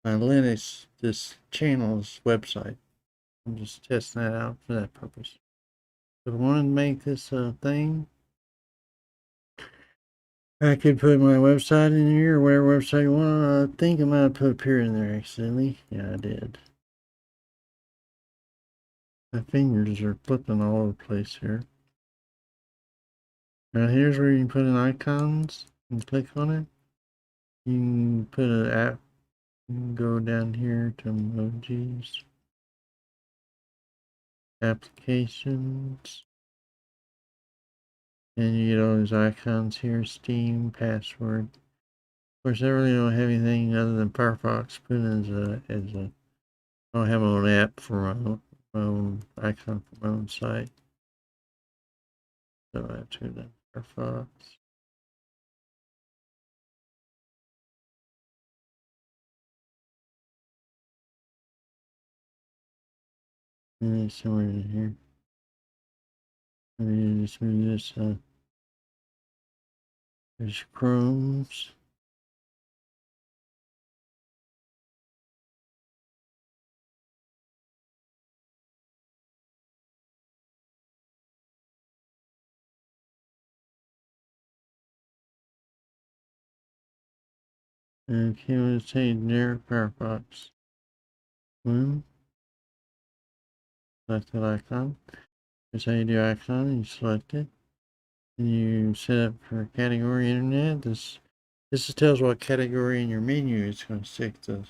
[SPEAKER 1] Linux, this channel's website. I'm just testing that out for that purpose. If I wanted to make this thing, I could put my website in here, or whatever website you want. I think I might have put a period in there accidentally. Yeah, I did. My fingers are flipping all over the place here. Now here's where you can put in icons and click on it. You can put an app, you can go down here to emojis, applications, and you get all these icons here, Steam, password. Of course, I really don't have anything other than Firefox put in as a I don't have my own app for my own icon for my own site. So I have to go to Firefox. And it's somewhere in here. Maybe just move this there's Chrome's. Okay, let's say generic Firefox. Boom. Select that icon. Here's how you do icon. You select it. And you set up for category internet. This tells what category in your menu it's going to stick the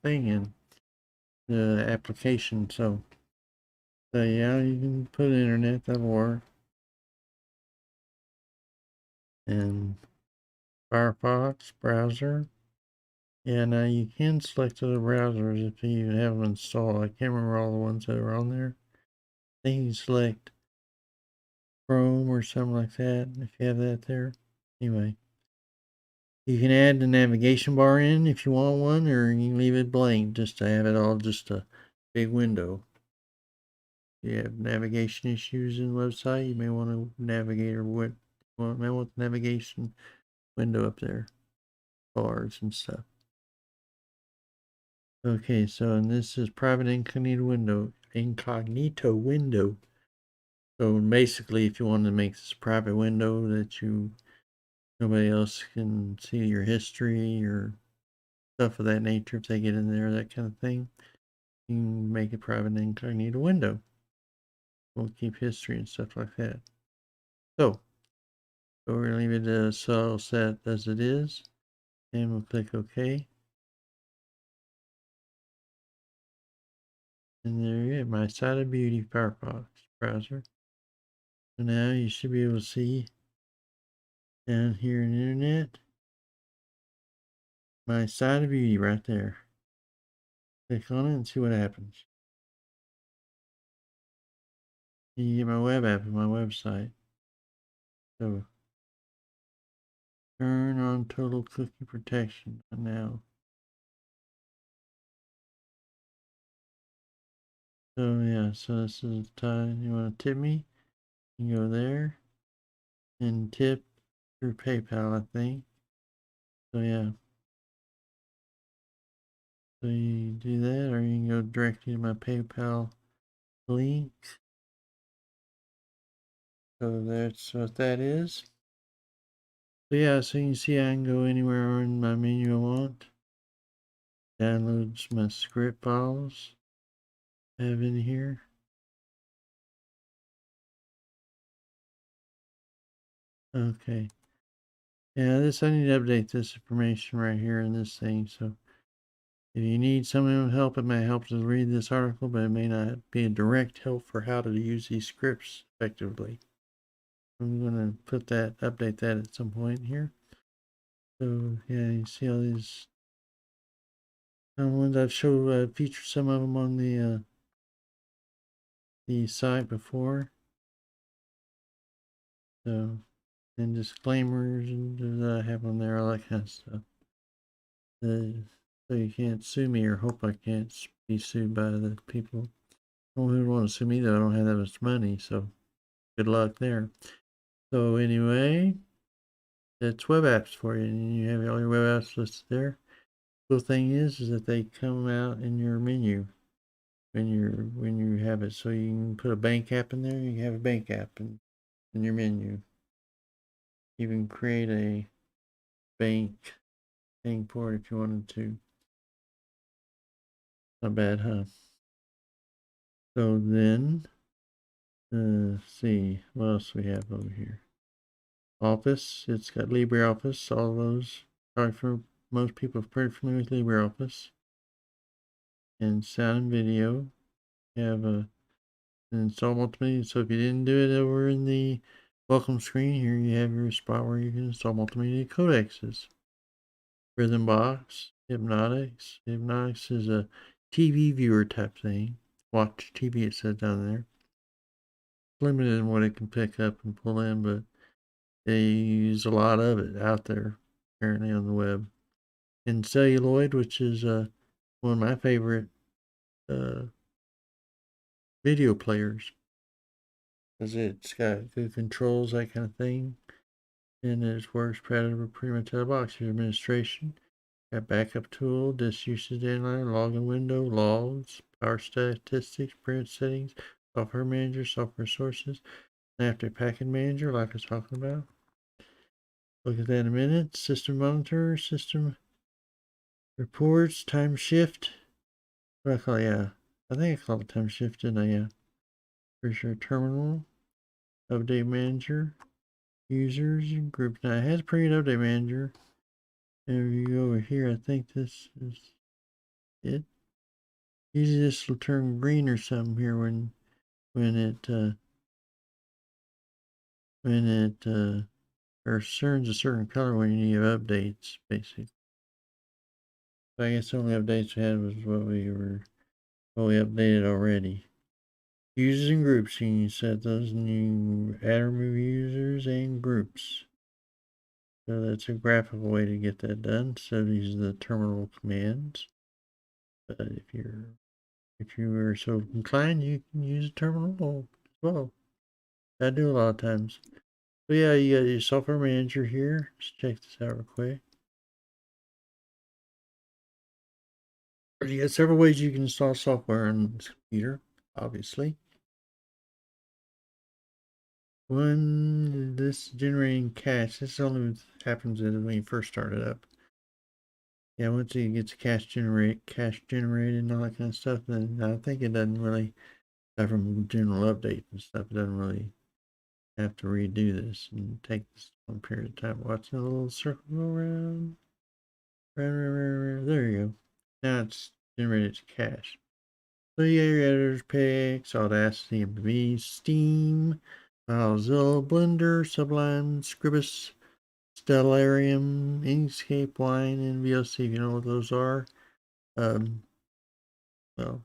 [SPEAKER 1] thing in the application. So yeah, you can put internet, that'll work. And Firefox browser. Yeah, now you can select other browsers if you have them installed. I can't remember all the ones that are on there. I think you select Chrome or something like that if you have that there. Anyway, you can add the navigation bar in if you want one, or you can leave it blank just to have it all just a big window. If you have navigation issues in the website, you may want to navigate or may want the navigation window up there, bars and stuff. Okay, so and this is private incognito window. So basically, if you want to make this a private window that nobody else can see your history or stuff of that nature, if they get in there, that kind of thing, you can make a private incognito window. We'll keep history and stuff like that. So So we're going to leave it so set as it is. And we'll click OK. And there you go, my Side of Beauty Firefox browser. So now you should be able to see down here in the internet, my Side of Beauty right there. Click on it and see what happens. You get my web app and my website. So turn on total cookie protection now. So yeah, so this is the time you want to tip me. You go there and tip through PayPal, I think. So yeah. So you do that, or you can go directly to my PayPal link. So that's what that is. So yeah, so you can see I can go anywhere in my menu I want. Downloads my script files I have in here. Okay. Yeah, I need to update this information right here in this thing. So if you need some help, it may help to read this article, but it may not be a direct help for how to use these scripts effectively. I'm going to update that at some point here. So yeah, you see all these ones I've featured some of them on the site before. So, and disclaimers that I have on there, all that kind of stuff. So you can't sue me, or hope I can't be sued by the people who want to sue me, though I don't have that much money, so good luck there. So anyway, that's web apps for you, and you have all your web apps listed there. Cool thing is that they come out in your menu when you have it. So you can put a bank app in there. You can have a bank app in your menu. You can create a bank thing for it if you wanted to. Not bad, huh? So then, let's see what else we have over here. Office. It's got LibreOffice. All those. Probably for most people are pretty familiar with LibreOffice. And sound and video. You have an install multimedia. So if you didn't do it over in the welcome screen, here you have your spot where you can install multimedia codecs. Rhythm Box, Hypnotics. Hypnotics is a TV viewer type thing. Watch TV, it says down there. Limited in what it can pick up and pull in, but they use a lot of it out there, apparently, on the web. And Celluloid, which is one of my favorite video players, because it's got good controls, that kind of thing. And it works pretty much out of the box. Your administration. Got backup tool, disk usage inline, login window, logs, power statistics, print settings, software manager, software sources, synaptic package manager, like I was talking about. Look at that in a minute. System monitor, system reports, time shift. What do I call it? Yeah. I think I called it time shift, didn't I? Yeah. Pretty sure. Terminal, update manager, users, and groups. Now it has pre update manager. And if you go over here, I think this is it. Usually this will turn green or something here when it or turns a certain color when you have updates, basically. So I guess the only updates we had was what we updated already. Users and groups, you can set those, and you add or remove users and groups. So that's a graphical way to get that done. So these are the terminal commands. But if you are so inclined, you can use a terminal as well. I do a lot of times. So yeah, you got your software manager here. Let's check this out real quick. You got several ways you can install software on this computer, obviously. One, this generating cache. This only happens when you first start it up. Yeah, once it gets cache generated and all that kind of stuff, then I think it doesn't really, from general updates and stuff, it doesn't really have to redo this and take this one period of time. Watch the little circle go around. There you go. Now it's generated to cache. So you got your editors, Pix, Audacity, MV, Steam, FileZilla, Blender, Sublime, Scribus, Stellarium, Inkscape, Wine, and VLC, if you know what those are. Well,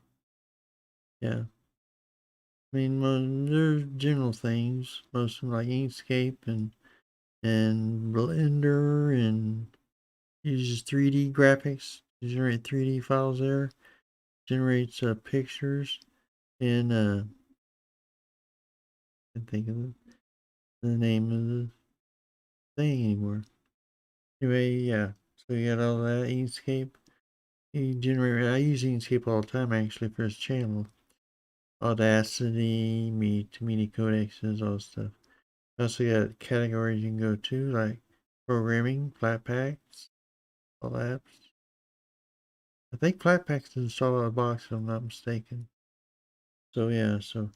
[SPEAKER 1] yeah. I mean, there's general things, most of them like Inkscape and Blender, and uses 3D graphics to generate 3D files there. Generates pictures, and I can't think of the name of the thing anymore. Anyway, yeah. So you got all that Inkscape. You generate. I use Inkscape all the time actually for this channel. Audacity, media codecs, all that stuff. Also got categories you can go to, like programming, Flatpaks, all apps. I think Flatpaks is installed out of the box, if I'm not mistaken. So yeah, so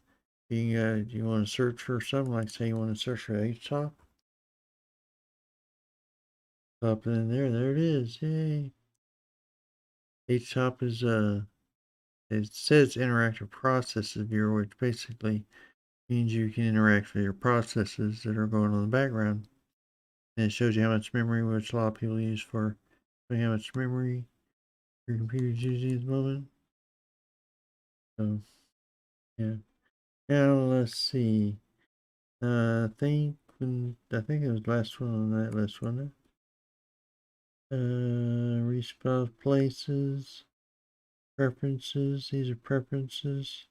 [SPEAKER 1] you want to search for something, like say you want to search for HTOP. Up in there it is. Yay. HTOP is it says interactive processes viewer, which basically means you can interact with your processes that are going on in the background. And it shows you how much memory, which a lot of people use for how much memory your computer is using at the moment. So yeah. Now let's see. I think it was the last one on that list, wasn't it? Respawn places, preferences. These are preferences.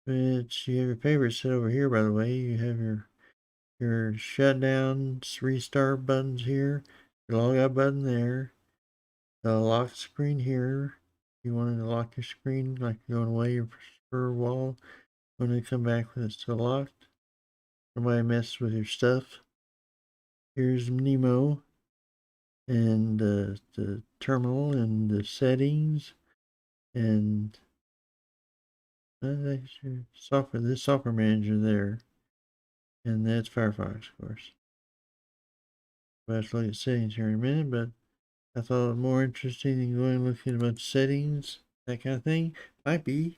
[SPEAKER 1] Which you have your favorites set over here, by the way. You have your shutdown, restart buttons here, your logout button there, the lock screen here. You wanted to lock your screen like you're going away for a while. When you come back when it's still locked, nobody messes with your stuff. Here's Nemo and the terminal and the settings and software. This software manager there, and that's Firefox, of course. We'll have to look at settings here in a minute, but I thought more interesting than going and looking at a bunch of settings, that kind of thing, might be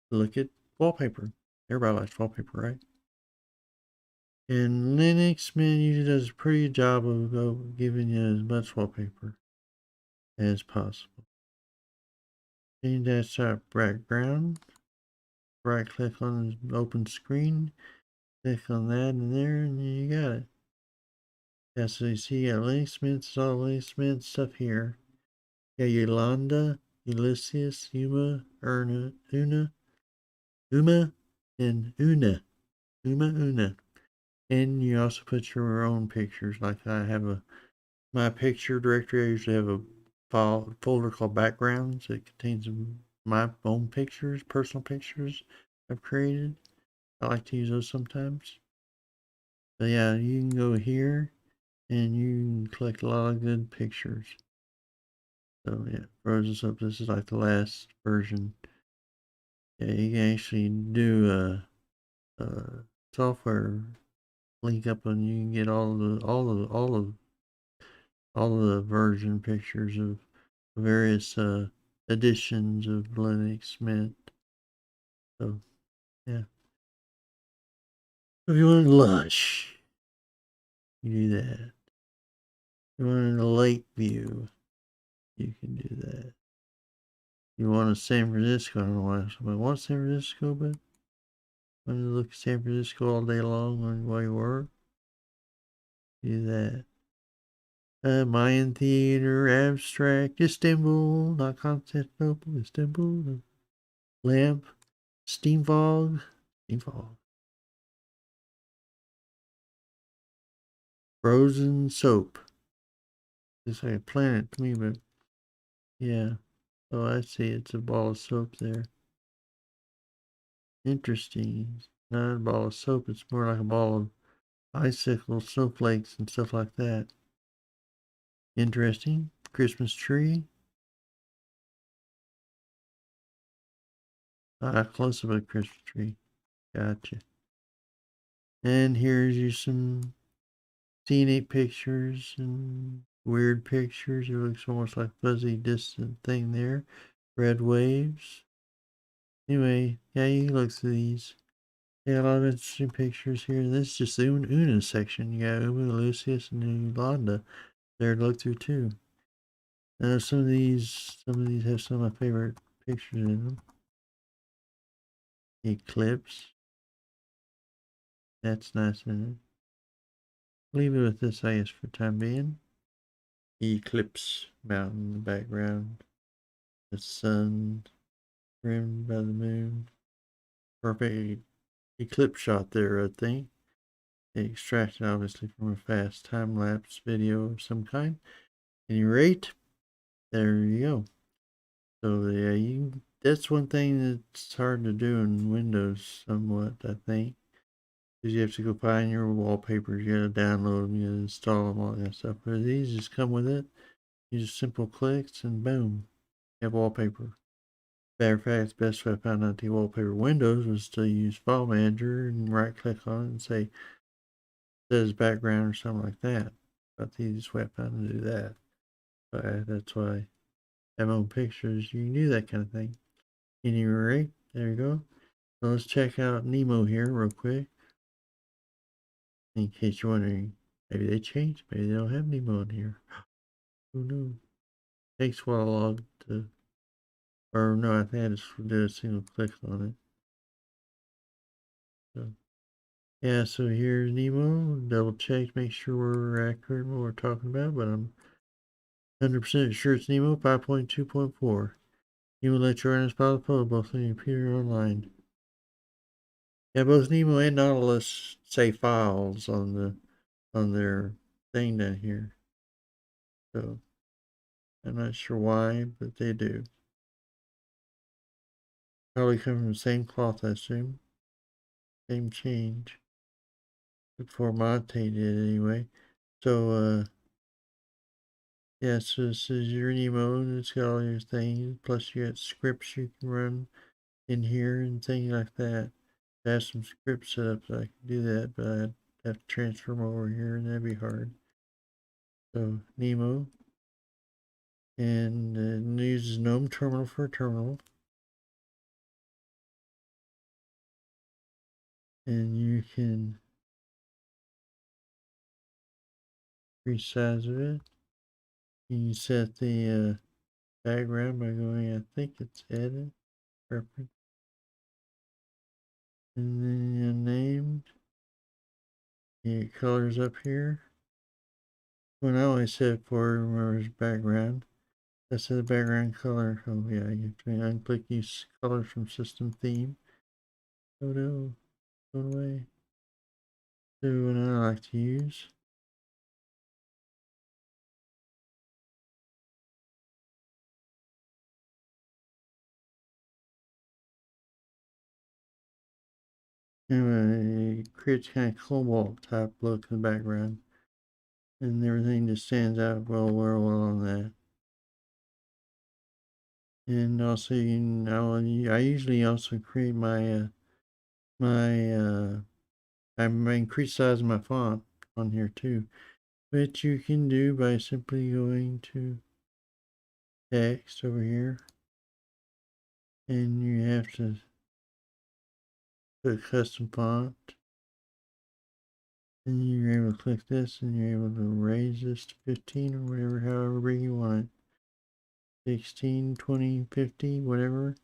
[SPEAKER 1] to look at wallpaper. Everybody likes wallpaper, right? And Linux, man, usually does a pretty good job of giving you as much wallpaper as possible. Change that background. Right click on the open screen. Click on that and there, and you got it. Yeah, so you see, you got Linux Mint, all Linux Mint stuff here. Yeah, Yolanda, Ulysses, Uma, Una, and Una. And you also put your own pictures. Like I have my picture directory. I usually have a folder called backgrounds that contains my own pictures, personal pictures I've created. I like to use those sometimes. But yeah, you can go here and you can collect a lot of good pictures. So yeah, froze up. This is like the last version. Yeah, you can actually do software link up, and you can get all the version pictures of various editions of Linux Mint. So yeah, if you want Lush, you do that. If you want a lake view, you can do that. You want a San Francisco? I don't know why somebody wants San Francisco, but want to look at San Francisco all day long while you work, do that. Mayan Theater, Abstract, Istanbul, not Constantinople, Istanbul, Lamp, Steam Fog, Frozen Soap. It's like a planet to me, but yeah. Oh, I see. It's a ball of soap there. Interesting. Not a ball of soap. It's more like a ball of icicle snowflakes and stuff like that. Interesting. Christmas tree. Close up a Christmas tree. Gotcha. And here's you some scenic pictures and weird pictures. It looks almost like fuzzy distant thing there. Red waves. Anyway, yeah, you can look through these. Yeah, a lot of interesting pictures here. This is just the Una section. You got Ubu, Lucius, and Yolanda there to look through too. Some of these have some of my favorite pictures in them. Eclipse. That's nice, isn't it? Leave it with this, I guess, for the time being. Eclipse mountain in the background. The sun rimmed by the moon. Perfect eclipse shot there, I think. Extracted obviously from a fast time-lapse video of some kind. At any rate, there you go. So yeah, that's one thing that's hard to do in Windows somewhat, I think. Because you have to go find your wallpapers, you gotta download them, you gotta install them, all that stuff. But these just come with it. You just simple clicks and boom, you have wallpaper. Matter of fact, the best way I found out to wallpaper Windows was to use File Manager and right click on it and say says background or something like that. About the easiest way I found to do that. But that's why I have my own pictures. You can do that kind of thing. Anyway, there you go. So let's check out Nemo here real quick. In case you're wondering, maybe they changed. Maybe they don't have Nemo in here. Who knows? Takes a while to log to, or no, I think I just did a single click on it. So yeah, so here's Nemo. Double check, make sure we're accurate in what we're talking about, but I'm 100% sure it's Nemo 5.2.4. You will let your run file the photo both on your computer and online. Yeah, both Nemo and Nautilus say files on their thing down here. So I'm not sure why, but they do. Probably come from the same cloth, I assume. Same change. Before Monte did anyway. So yeah, so this is your Nemo and it's got all your things. Plus you got scripts you can run in here and things like that. I have some scripts set up so I can do that, but I'd have to transfer them over here and that'd be hard. So Nemo. And it uses GNOME terminal for a terminal. And you can increase size of it. You can set the background by going, I think it's edit, preference. And then your name. Your colors up here. When I always set for, remember, is background. That's the background color. Oh yeah, you have to unclick use colors from system theme. Oh no, go away. The one I like to use. Anyway, it creates kind of cobalt type look in the background. And everything just stands out well on that. And also, I usually also create I increase size of my font on here too, which you can do by simply going to text over here, and you have to put custom font, and you're able to click this, and you're able to raise this to 15 or whatever, however big you want it. 16, 20, 50, whatever.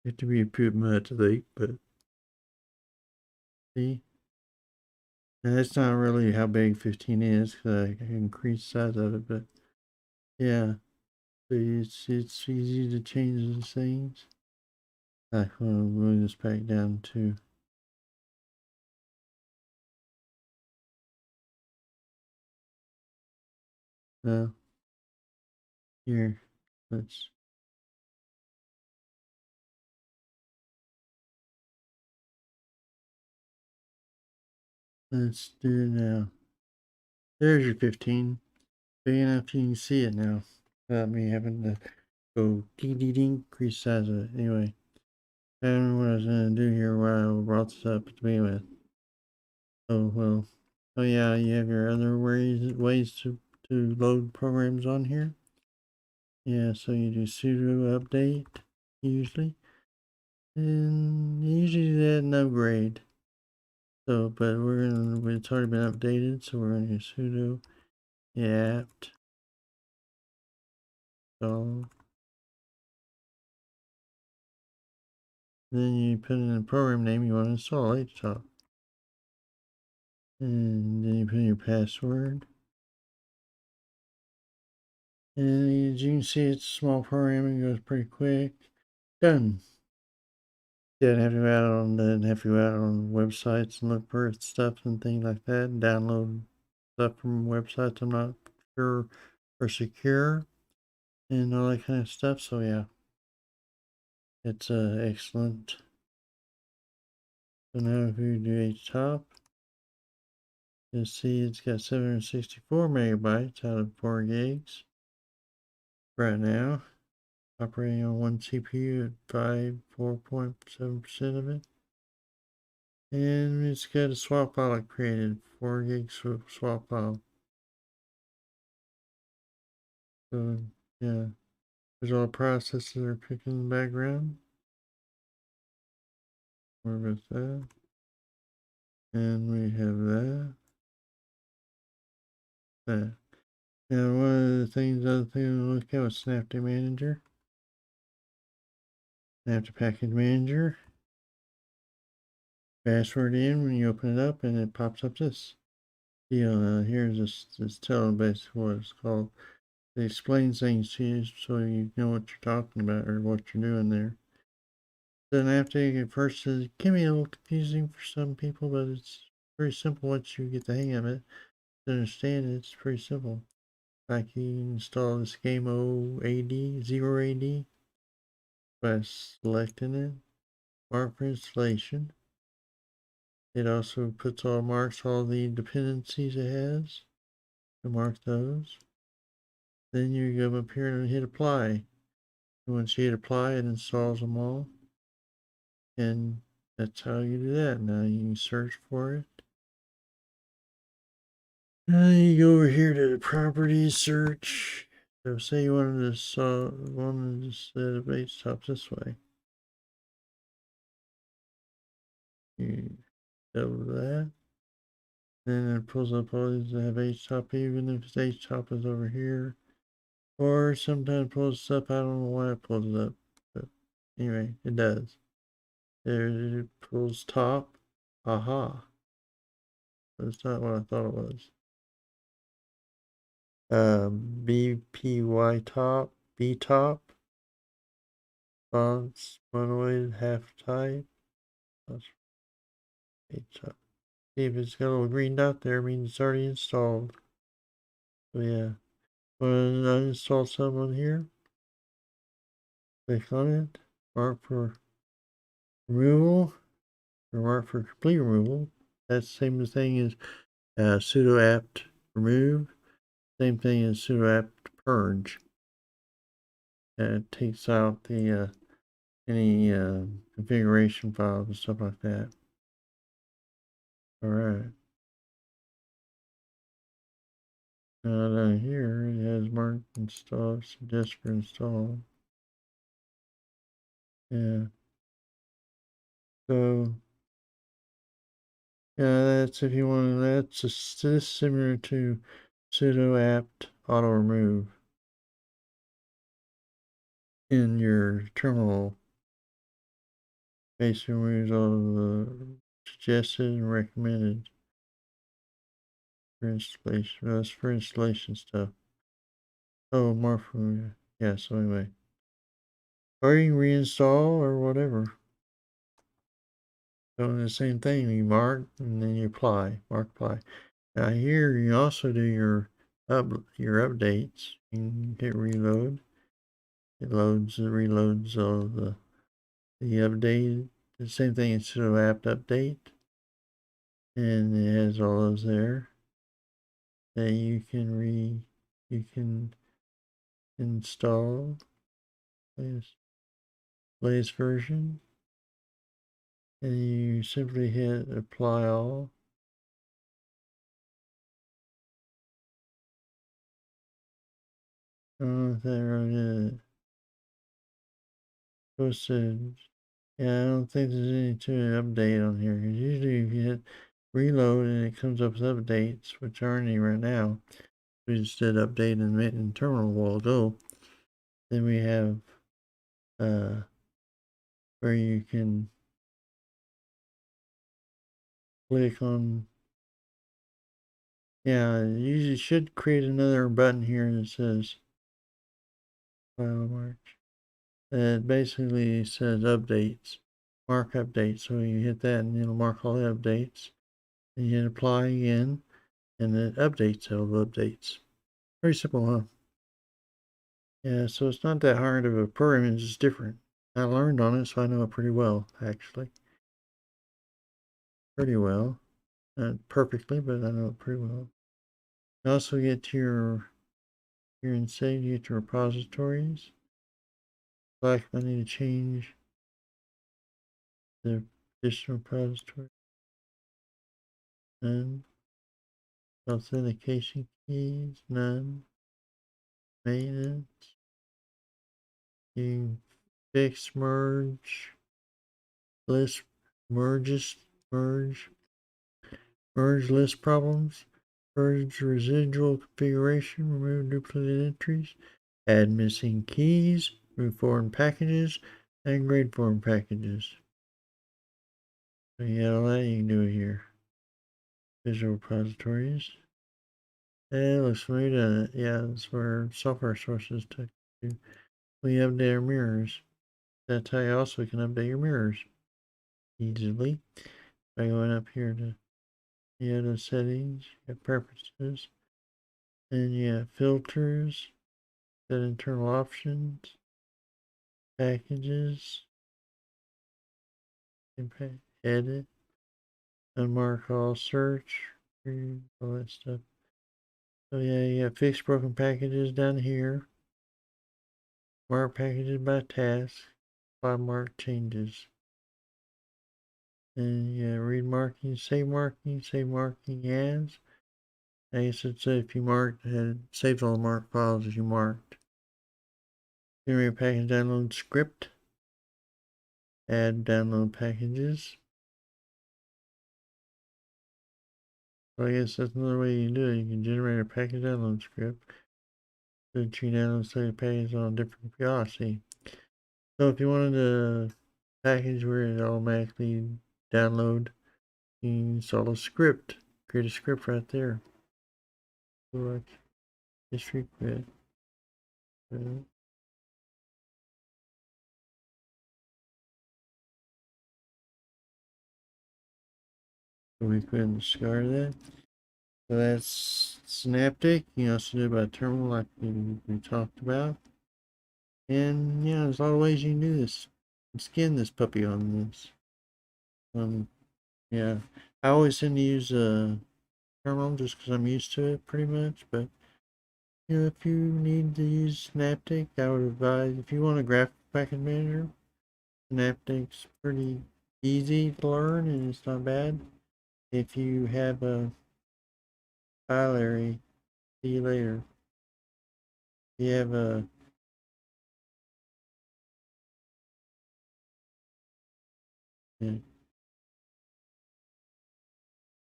[SPEAKER 1] You have to be a bit much, I think, but see. And that's not really how big 15 is because I can increase the size of it, but yeah, so it's easy to change those things. I'm going to move this back down to here. Let's let's do it now. There's your 15. Big enough you can see it now without me having to go ding ding ding increase size of it. Anyway, I don't know what I was gonna do here while I brought this up to begin with. Oh well. Oh yeah, you have your other ways to load programs on here. Yeah, so you do sudo update usually, and you usually do that and upgrade. So, but it's already been updated, so we're gonna do sudo apt install. Then you put in the program name you want to install, htop. And then you put in your password. And as you can see, it's a small program, it goes pretty quick. Done. Doesn't have to go out on websites and look for stuff and things like that, and download stuff from websites I'm not sure are secure and all that kind of stuff. So yeah, it's excellent. So now if we do htop, you'll see it's got 764 megabytes out of 4 gigs right now, operating on one CPU at 4.7% of it. And it's got a swap file I created, 4 gig swap file. So yeah, there's all the processes that are cooking in the background. More about that. And we have that. Now one of the other thing to look at was Synaptic Manager. Synaptic Package Manager. Password in when you open it up and it pops up this deal. Here's this telling basically what it's called. It explains things to you so you know what you're talking about or what you're doing there. Synaptic at first it can be a little confusing for some people, but it's very simple once you get the hang of it. To understand it, it's pretty simple. Like you install this game 0AD by selecting it, mark for installation. It also marks all the dependencies it has. You mark those. Then you go up here and hit apply. And once you hit apply, it installs them all. And that's how you do that. Now you can search for it. Now you go over here to the properties search. So say you wanted to set a base top this way. You go to that. Then it pulls up all these that have htop, even if its htop is over here. Or sometimes it pulls stuff, I don't know why it pulls it up. But anyway, it does. There it pulls top. Aha. But it's not what I thought it was. BPY top, B top. Fonts, monoid, half type. That's htop. See if it's got a little green dot there, means it's already installed. So yeah. When I install some on here, click on it, mark for removal, or mark for complete removal. That's the same thing as sudo apt remove. Same thing as sudo apt purge. It takes out the any configuration files and stuff like that. All right. Now down here it has marked install, suggest for install. Yeah. So yeah, that's if you want. That's just similar to sudo apt auto remove in your terminal. Basically removes all the suggested and recommended for installation. That's for installation stuff. Oh, more from yeah. So anyway, or you can reinstall or whatever. Doing the same thing. You mark and then you apply. Mark apply. Now here you also do your updates. You can hit reload. It reloads all the update. The same thing as sudo apt update. And it has all those there that you can install latest version. And you simply hit apply all. don't know if that really posted. Yeah, I don't think there's any to update on here. Because usually if you hit reload and it comes up with updates, which aren't any right now, we just did update in terminal a while ago. Then we have where you can click on. Yeah, you usually should create another button here that says file mark. It basically says updates, mark updates. So you hit that and it'll mark all the updates. And you hit apply again, and it updates all the updates. Very simple, huh? Yeah, so it's not that hard of a program, it's just different. I learned on it, so I know it pretty well, actually. Pretty well. Not perfectly, but I know it pretty well. You also get to your, here in save, you get to repositories. Like I need to change the additional repository. None. Authentication keys, none. Maintenance. You fix merge. List merges, merge list problems. Merge residual configuration, remove duplicate entries, add missing keys, remove foreign packages, and grade foreign packages. So you got all that you can do here. Visual repositories. It looks familiar. Yeah, that's where software sources to do. We update our mirrors. That's how you also can update your mirrors easily by going up here to the other settings, you have preferences, and you have filters, set internal options, packages, edit, unmark all search, all that stuff. So yeah, you have fixed broken packages down here. Mark packages by task, by mark changes. And yeah, read marking, save marking as. I guess it's if you marked, saved all the marked files as you marked. Generate package download script. Add download packages. So I guess that's another way you can do it. You can generate a package download script. So that you download save packages on a different velocity. So if you wanted a package where it automatically download, you install a script. Create a script right there. So like history quit. So we go ahead and discard that. So that's Synaptic. You can also do it by terminal like we talked about. And yeah, there's a lot of ways you can do this. Skin this puppy on this. Yeah, I always tend to use a terminal just because I'm used to it pretty much. But you know, if you need to use Synaptic, I would advise if you want a graphic package manager, Synaptic's pretty easy to learn and it's not bad. If you have a file area, see you later. If you have a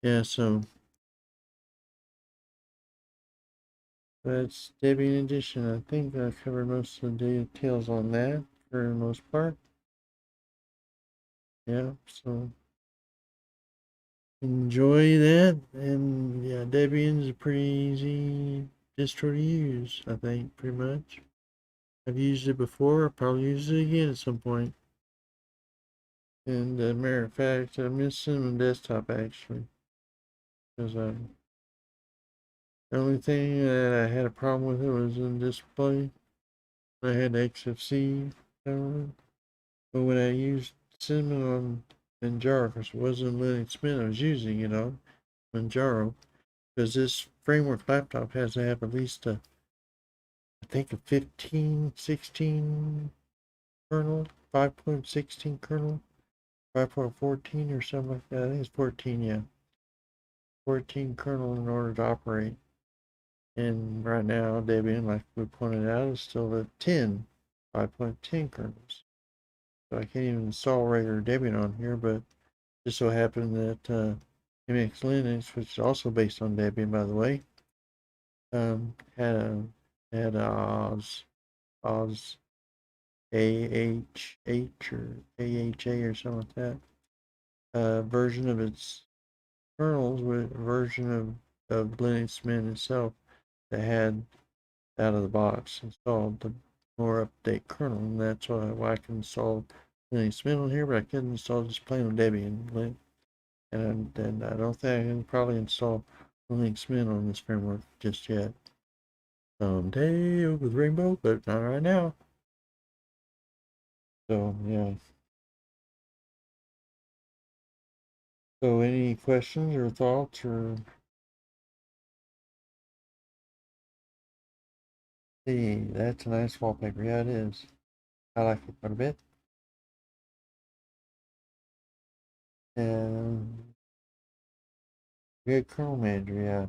[SPEAKER 1] yeah, so that's Debian Edition. I think I covered most of the details on that for the most part. Yeah, so enjoy that. And yeah, Debian's a pretty easy distro to use, I think, pretty much. I've used it before, I'll probably use it again at some point. And as a matter of fact, I miss Cinnamon Desktop actually. Because the only thing that I had a problem with it was in display. I had XFC download. But when I used Cinnamon on Manjaro, because it wasn't Linux Mint I was using it on Manjaro, because this framework laptop has to have at least I think a 15, 16 kernel, 5.16 kernel, 5.14 or something like that. I think it's 14, yeah. 14 kernel in order to operate. And right now, Debian, like we pointed out, is still at 5.10 kernels. So I can't even install regular Debian on here, but just so happened that MX Linux, which is also based on Debian, by the way, had a Oz AHH or AHA or something like that version of its kernels with a version of Linux Mint itself that had out of the box installed the more update kernel, and that's why I can install Linux Mint on here, but I couldn't install just plain old Debian. And I don't think I can probably install Linux Mint on this framework just yet. Someday with Rainbow, but not right now. So yeah. So any questions or thoughts or see, that's a nice wallpaper. Yeah, it is. I like it quite a bit. And good kernel manager, yeah.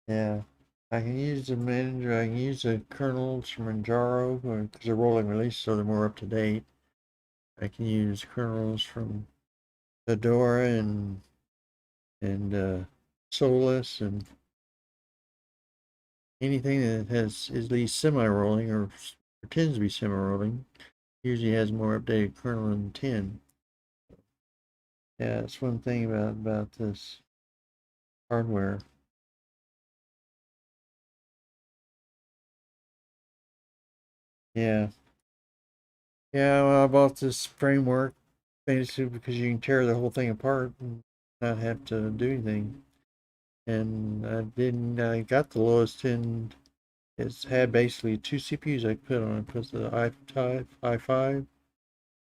[SPEAKER 1] Yeah. I can use the manager, I can use the kernels from Manjaro because they're rolling release, so they're more up to date. I can use kernels from Fedora and Solus and anything that has is at least semi-rolling or pretends to be semi-rolling usually has more updated kernel than 10. Yeah, that's one thing about this hardware. Yeah. Yeah, well, I bought this framework basically because you can tear the whole thing apart and not have to do anything. And I got the lowest end. It's had basically two CPUs I could put on it. Put the i5,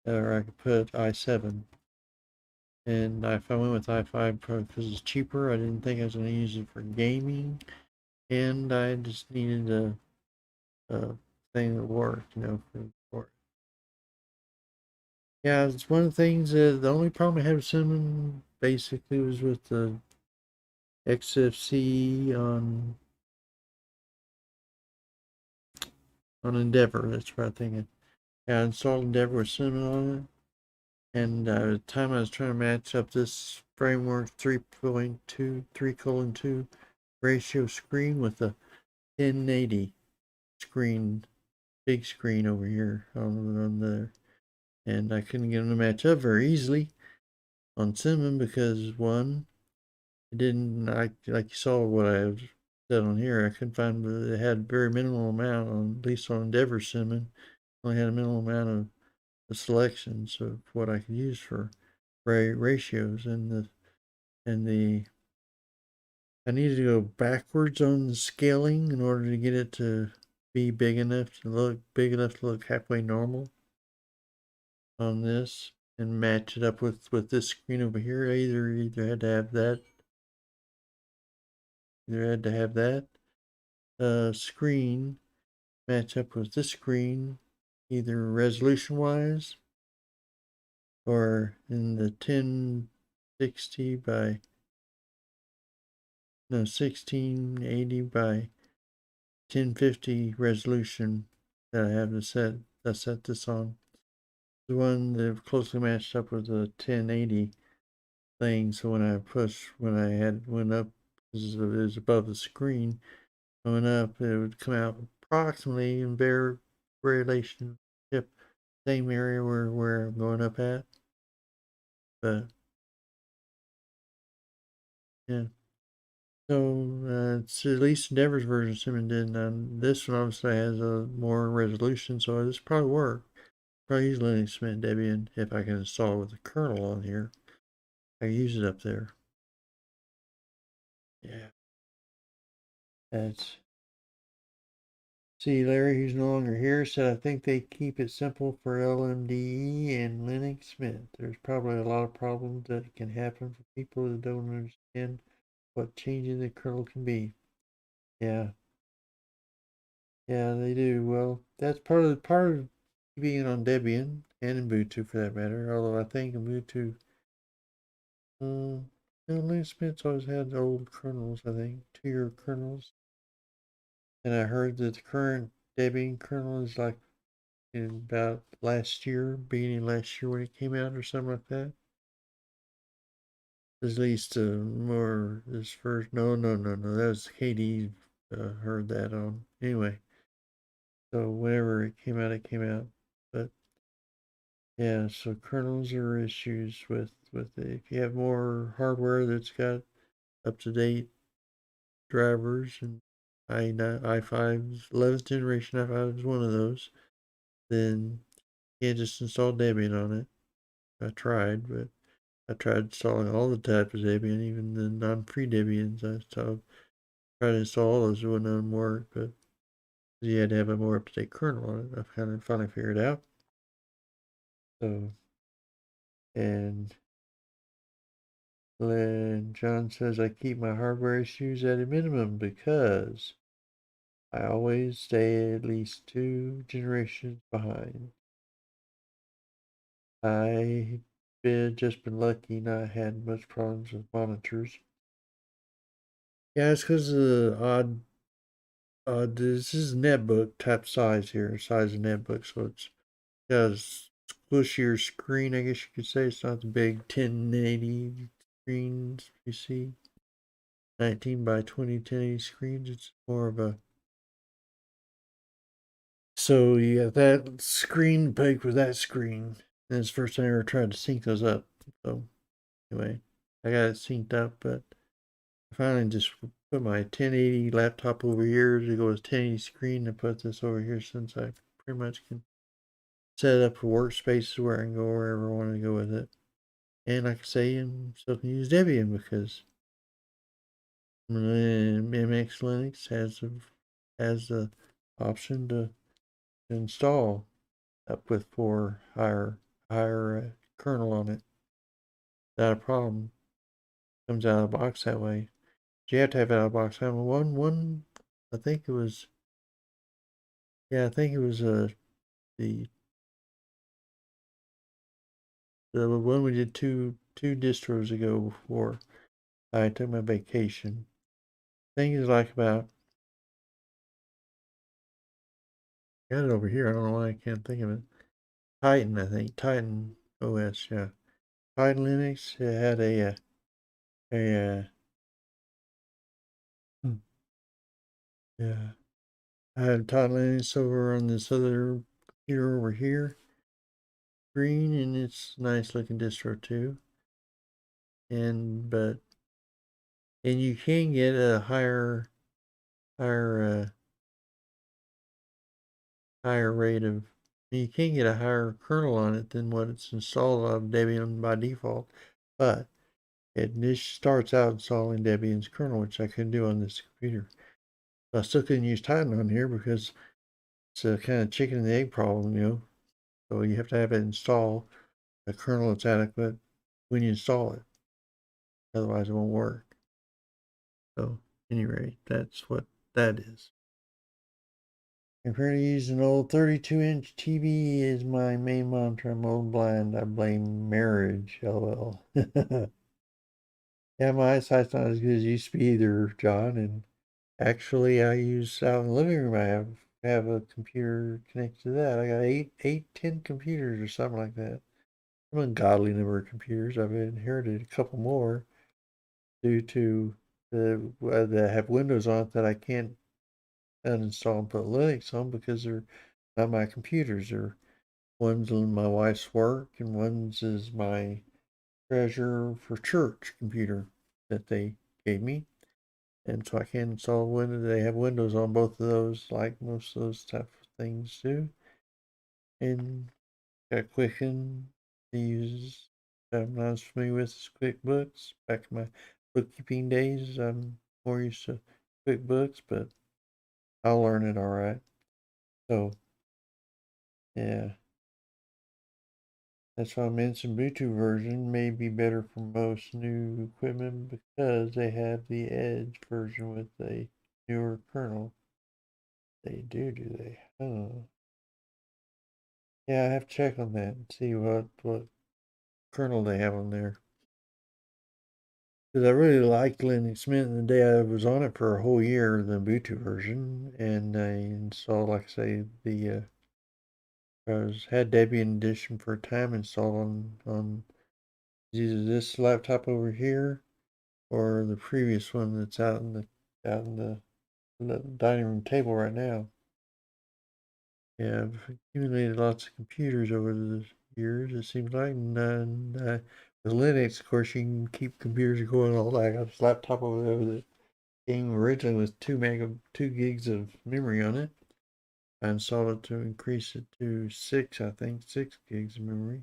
[SPEAKER 1] or I could put i7. And if I went with i5 because it's cheaper, I didn't think I was going to use it for gaming. And I just needed a thing that worked, for yeah, it's one of the things the only problem I had with Cinnamon basically was with the XFC on Endeavor. That's what I'm thinking. Yeah, I installed Endeavor with Cinnamon on it, and the time I was trying to match up this framework 3.2 3:2 ratio screen with the 1080 screen, big screen over here on the, and I couldn't get them to match up very easily on Cinnamon because one, it didn't like you saw what I said on here. I couldn't find it had very minimal amount on at least on Endeavor Cinnamon. Only had a minimal amount of selections of what I could use for ratios and the I needed to go backwards on the scaling in order to get it to be big enough to look halfway normal on this and match it up with this screen over here. Either had to have that screen match up with this screen either resolution wise or in the 1060 by 1680 by 1050 resolution that I have to set this on. The one that closely matched up with the 1080 thing. So when I had went up, because it was above the screen, going up, it would come out approximately in relationship, same area where I'm going up at. But yeah. So it's at least Endeavor's version of Cinnamon did. And this one obviously has a more resolution, so this probably work. Probably use Linux Mint Debian if I can install it with the kernel on here. I use it up there. Yeah. That's see Larry, who's no longer here, said I think they keep it simple for LMDE and Linux Mint. There's probably a lot of problems that can happen for people that don't understand what changing the kernel can be. Yeah. Yeah, they do. Well, that's part of being on Debian and Ubuntu for that matter. Although I think Ubuntu, Linux Mint's always had old kernels, I think, 2-year kernels. And I heard that the current Debian kernel is like in about last year, beginning last year when it came out or something like that. At least more this first. No. That was KD. Heard that on anyway. So whenever it came out, it came out. But yeah, so kernels are issues with it. If you have more hardware that's got up to date drivers and i5's 11th generation i5 is one of those, then you can't just install Debian on it. I tried, but I tried installing all the types of Debian, even the non-free Debians. Tried to install all those, it wouldn't work, but you had to have a more up-to-date kernel on it. I've kind of finally figured out. So, and John says I keep my hardware issues at a minimum because I always stay at least 2 generations behind. I've just been lucky not had much problems with monitors. Yeah, it's because of the this is netbook type size here, size of netbook, so it's got a squishier screen, I guess you could say. It's not the big 1080 screens you see. 19 by 20 1080 screens. It's more of a. So you got that screen pegged with that screen. And it's the first time I ever tried to sync those up. So anyway, I got it synced up, but I finally just put my 1080 laptop over here to go with 1080 screen and put this over here since I pretty much can set it up for workspaces where I can go wherever I want to go with it. And like I say, I'm still can use Debian because MX Linux has the option to install up with 4 higher kernel on it. Not a problem. Comes out of the box that way. You have to have it out of the box. I one. I think it was. Yeah, I think it was the one we did two distros ago before I took my vacation. I think it's like about. Got it over here. I don't know why I can't think of it. Titan, I think. Titan OS, yeah. Titan Linux. It had a hmm, yeah. I had Titan Linux over on this other computer over here. Green, and it's nice looking distro too. And you can get a higher higher rate of you can get a higher kernel on it than what it's installed on Debian by default, but it starts out installing Debian's kernel, which I couldn't do on this computer. I still couldn't use Titan on here because it's a kind of chicken and the egg problem. So you have to have it install a kernel that's adequate when you install it. Otherwise, it won't work. So, at any rate, that's what that is. I'm currently using an old 32-inch TV as my main monitor. I'm old blind. I blame marriage. LOL. Yeah, my eyesight's not as good as it used to be either, John. And actually, I use out in the living room. I have a computer connected to that. I got 10 computers or something like that. An ungodly number of computers. I've inherited a couple more due to that have Windows on it that I can't uninstall and put Linux on because they're not my computers. One's on my wife's work, and one's is my treasure for church computer that they gave me. And so I can't install Windows. They have Windows on both of those, like most of those type of things do. And got Quicken to use. I'm not as familiar with is QuickBooks. Back in my bookkeeping days, I'm more used to QuickBooks, but I'll learn it all right. So, yeah. That's why I mentioned Ubuntu version may be better for most new equipment because they have the Edge version with a newer kernel. They do they? Oh. Yeah, I have to check on that and see what kernel they have on there. Because I really liked Linux Mint the day I was on it for a whole year, the Ubuntu version, and I installed, like I say, had Debian Edition for a time installed on either this laptop over here or the previous one that's out in the dining room table right now. Yeah, I've accumulated lots of computers over the years. It seems like none. With Linux, of course, you can keep computers going all day. I got this laptop over there that came originally with 2 gigs of memory on it. I installed it to increase it to 6, I think, 6 gigs of memory.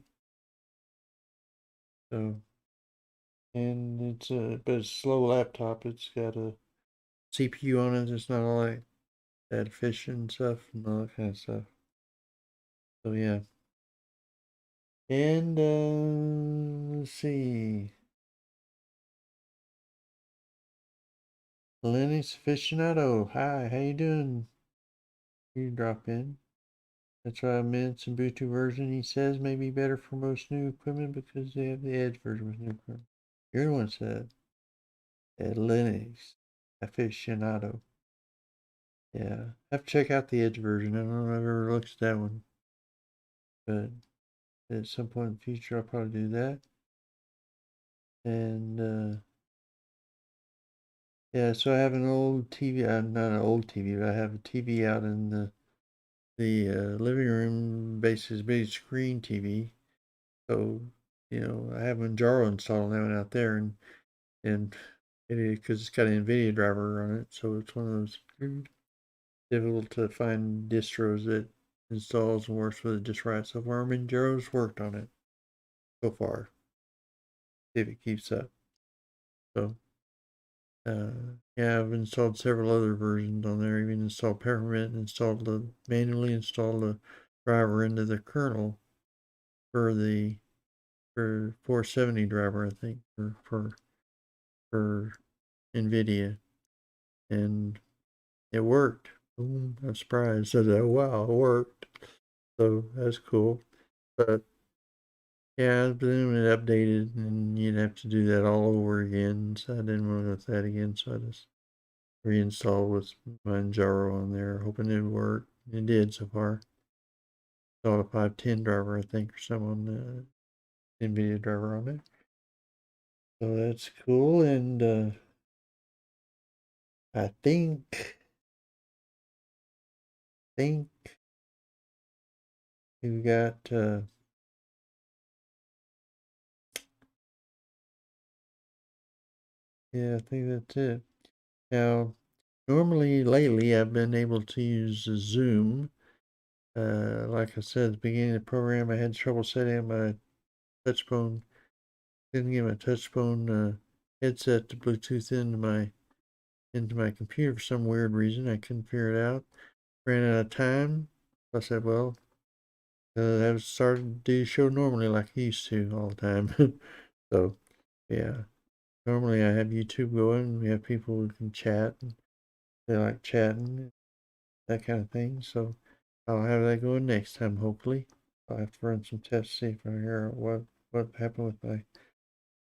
[SPEAKER 1] So, and but it's a slow laptop. It's got a CPU on it. It's not all that efficient and stuff and all that kind of stuff. So yeah. And let's see. Linux aficionado. Hi, how you doing? You drop in. That's why I meant it's Ubuntu version. He says may be better for most new equipment because they have the Edge version with new equipment. You're the one said Linux aficionado. Yeah, I have to check out the Edge version. I don't know if I've ever looked at that one, but at some point in the future I'll probably do that. And yeah, so I have an old TV. Not an old TV, but I have a TV out in the living room, basically big screen TV. So I have Manjaro installed now and out there, and because it's got an NVIDIA driver on it, so it's one of those difficult to find distros that installs and works with it just right. So far, Manjaro's worked on it so far. See if it keeps up. So. Yeah, I've installed several other versions on there. Even installed Peppermint, manually installed the driver into the kernel for 470 driver, I think, for NVIDIA, and it worked. Ooh, I'm surprised. I said, "Oh wow, it worked." So that's cool. But yeah, then it updated, and you'd have to do that all over again. So I didn't want to go through that again. So I just reinstalled with Manjaro on there, hoping it would work. It did so far. Installed a 510 driver, I think, or some on the NVIDIA driver on it. So that's cool, and I think we got yeah, I think that's it. Now, normally lately I've been able to use Zoom. Like I said at the beginning of the program, I had trouble setting my touch phone. Couldn't get my touch phone headset to Bluetooth into my computer for some weird reason. I couldn't figure it out. Ran out of time. I said, well, I started to do the show normally like I used to all the time. So, yeah. Normally I have YouTube going. We have people who can chat. And they like chatting, that kind of thing. So I'll have that going next time, hopefully. I'll have to run some tests, see if I hear what happened with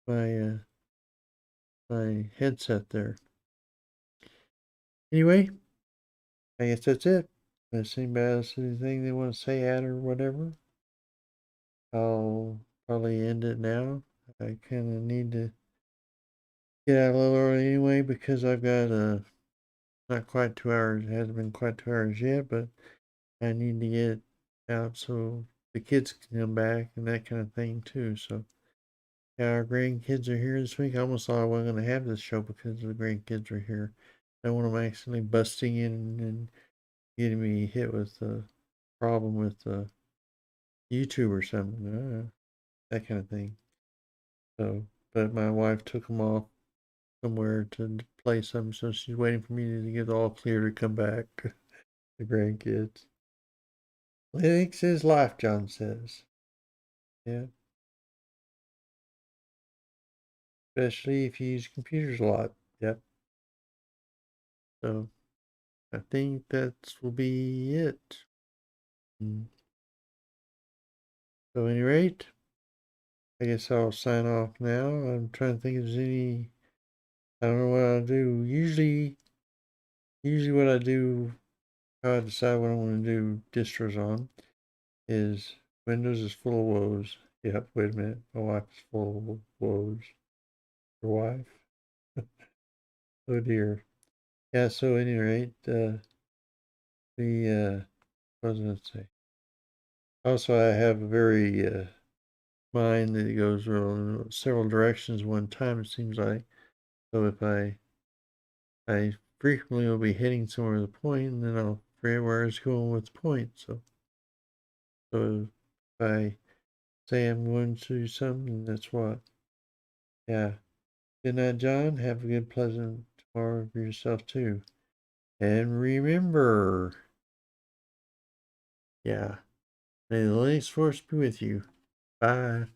[SPEAKER 1] my headset there. Anyway, I guess that's it. Unless anybody else has anything they want to say, add or whatever, I'll probably end it now. I kind of need to get out a little early anyway because I've got not quite 2 hours. It hasn't been quite 2 hours yet, but I need to get out so the kids can come back and that kind of thing too. So yeah, our grandkids are here this week. I almost thought I wasn't going to have this show because the grandkids are here. I don't want them accidentally busting in and getting me hit with a problem with YouTube or something, that kind of thing. So, but my wife took them off somewhere to play something, so she's waiting for me to get all clear to come back. The grandkids. Linux is life, John says. Yeah, especially if you use computers a lot. Yep. So I think that will be it. So, at any rate, I guess I'll sign off now. I'm trying to think if there's any I don't know what I'll do. Usually what I do, how I decide what I want to do distros on, is Windows is full of woes. Yep, wait a minute. My wife is full of woes. Your wife? Oh dear. Yeah, so at any rate, what was I going to say? Also, I have a very mind that goes several directions one time, it seems like. So if I frequently will be hitting somewhere with a point, and then I'll forget where I was going with the point. So if I say I'm going to do something, that's what. Yeah. Good night, John. Have a good, pleasant tomorrow for yourself too. And remember, yeah, may the Linux Force be with you. Bye.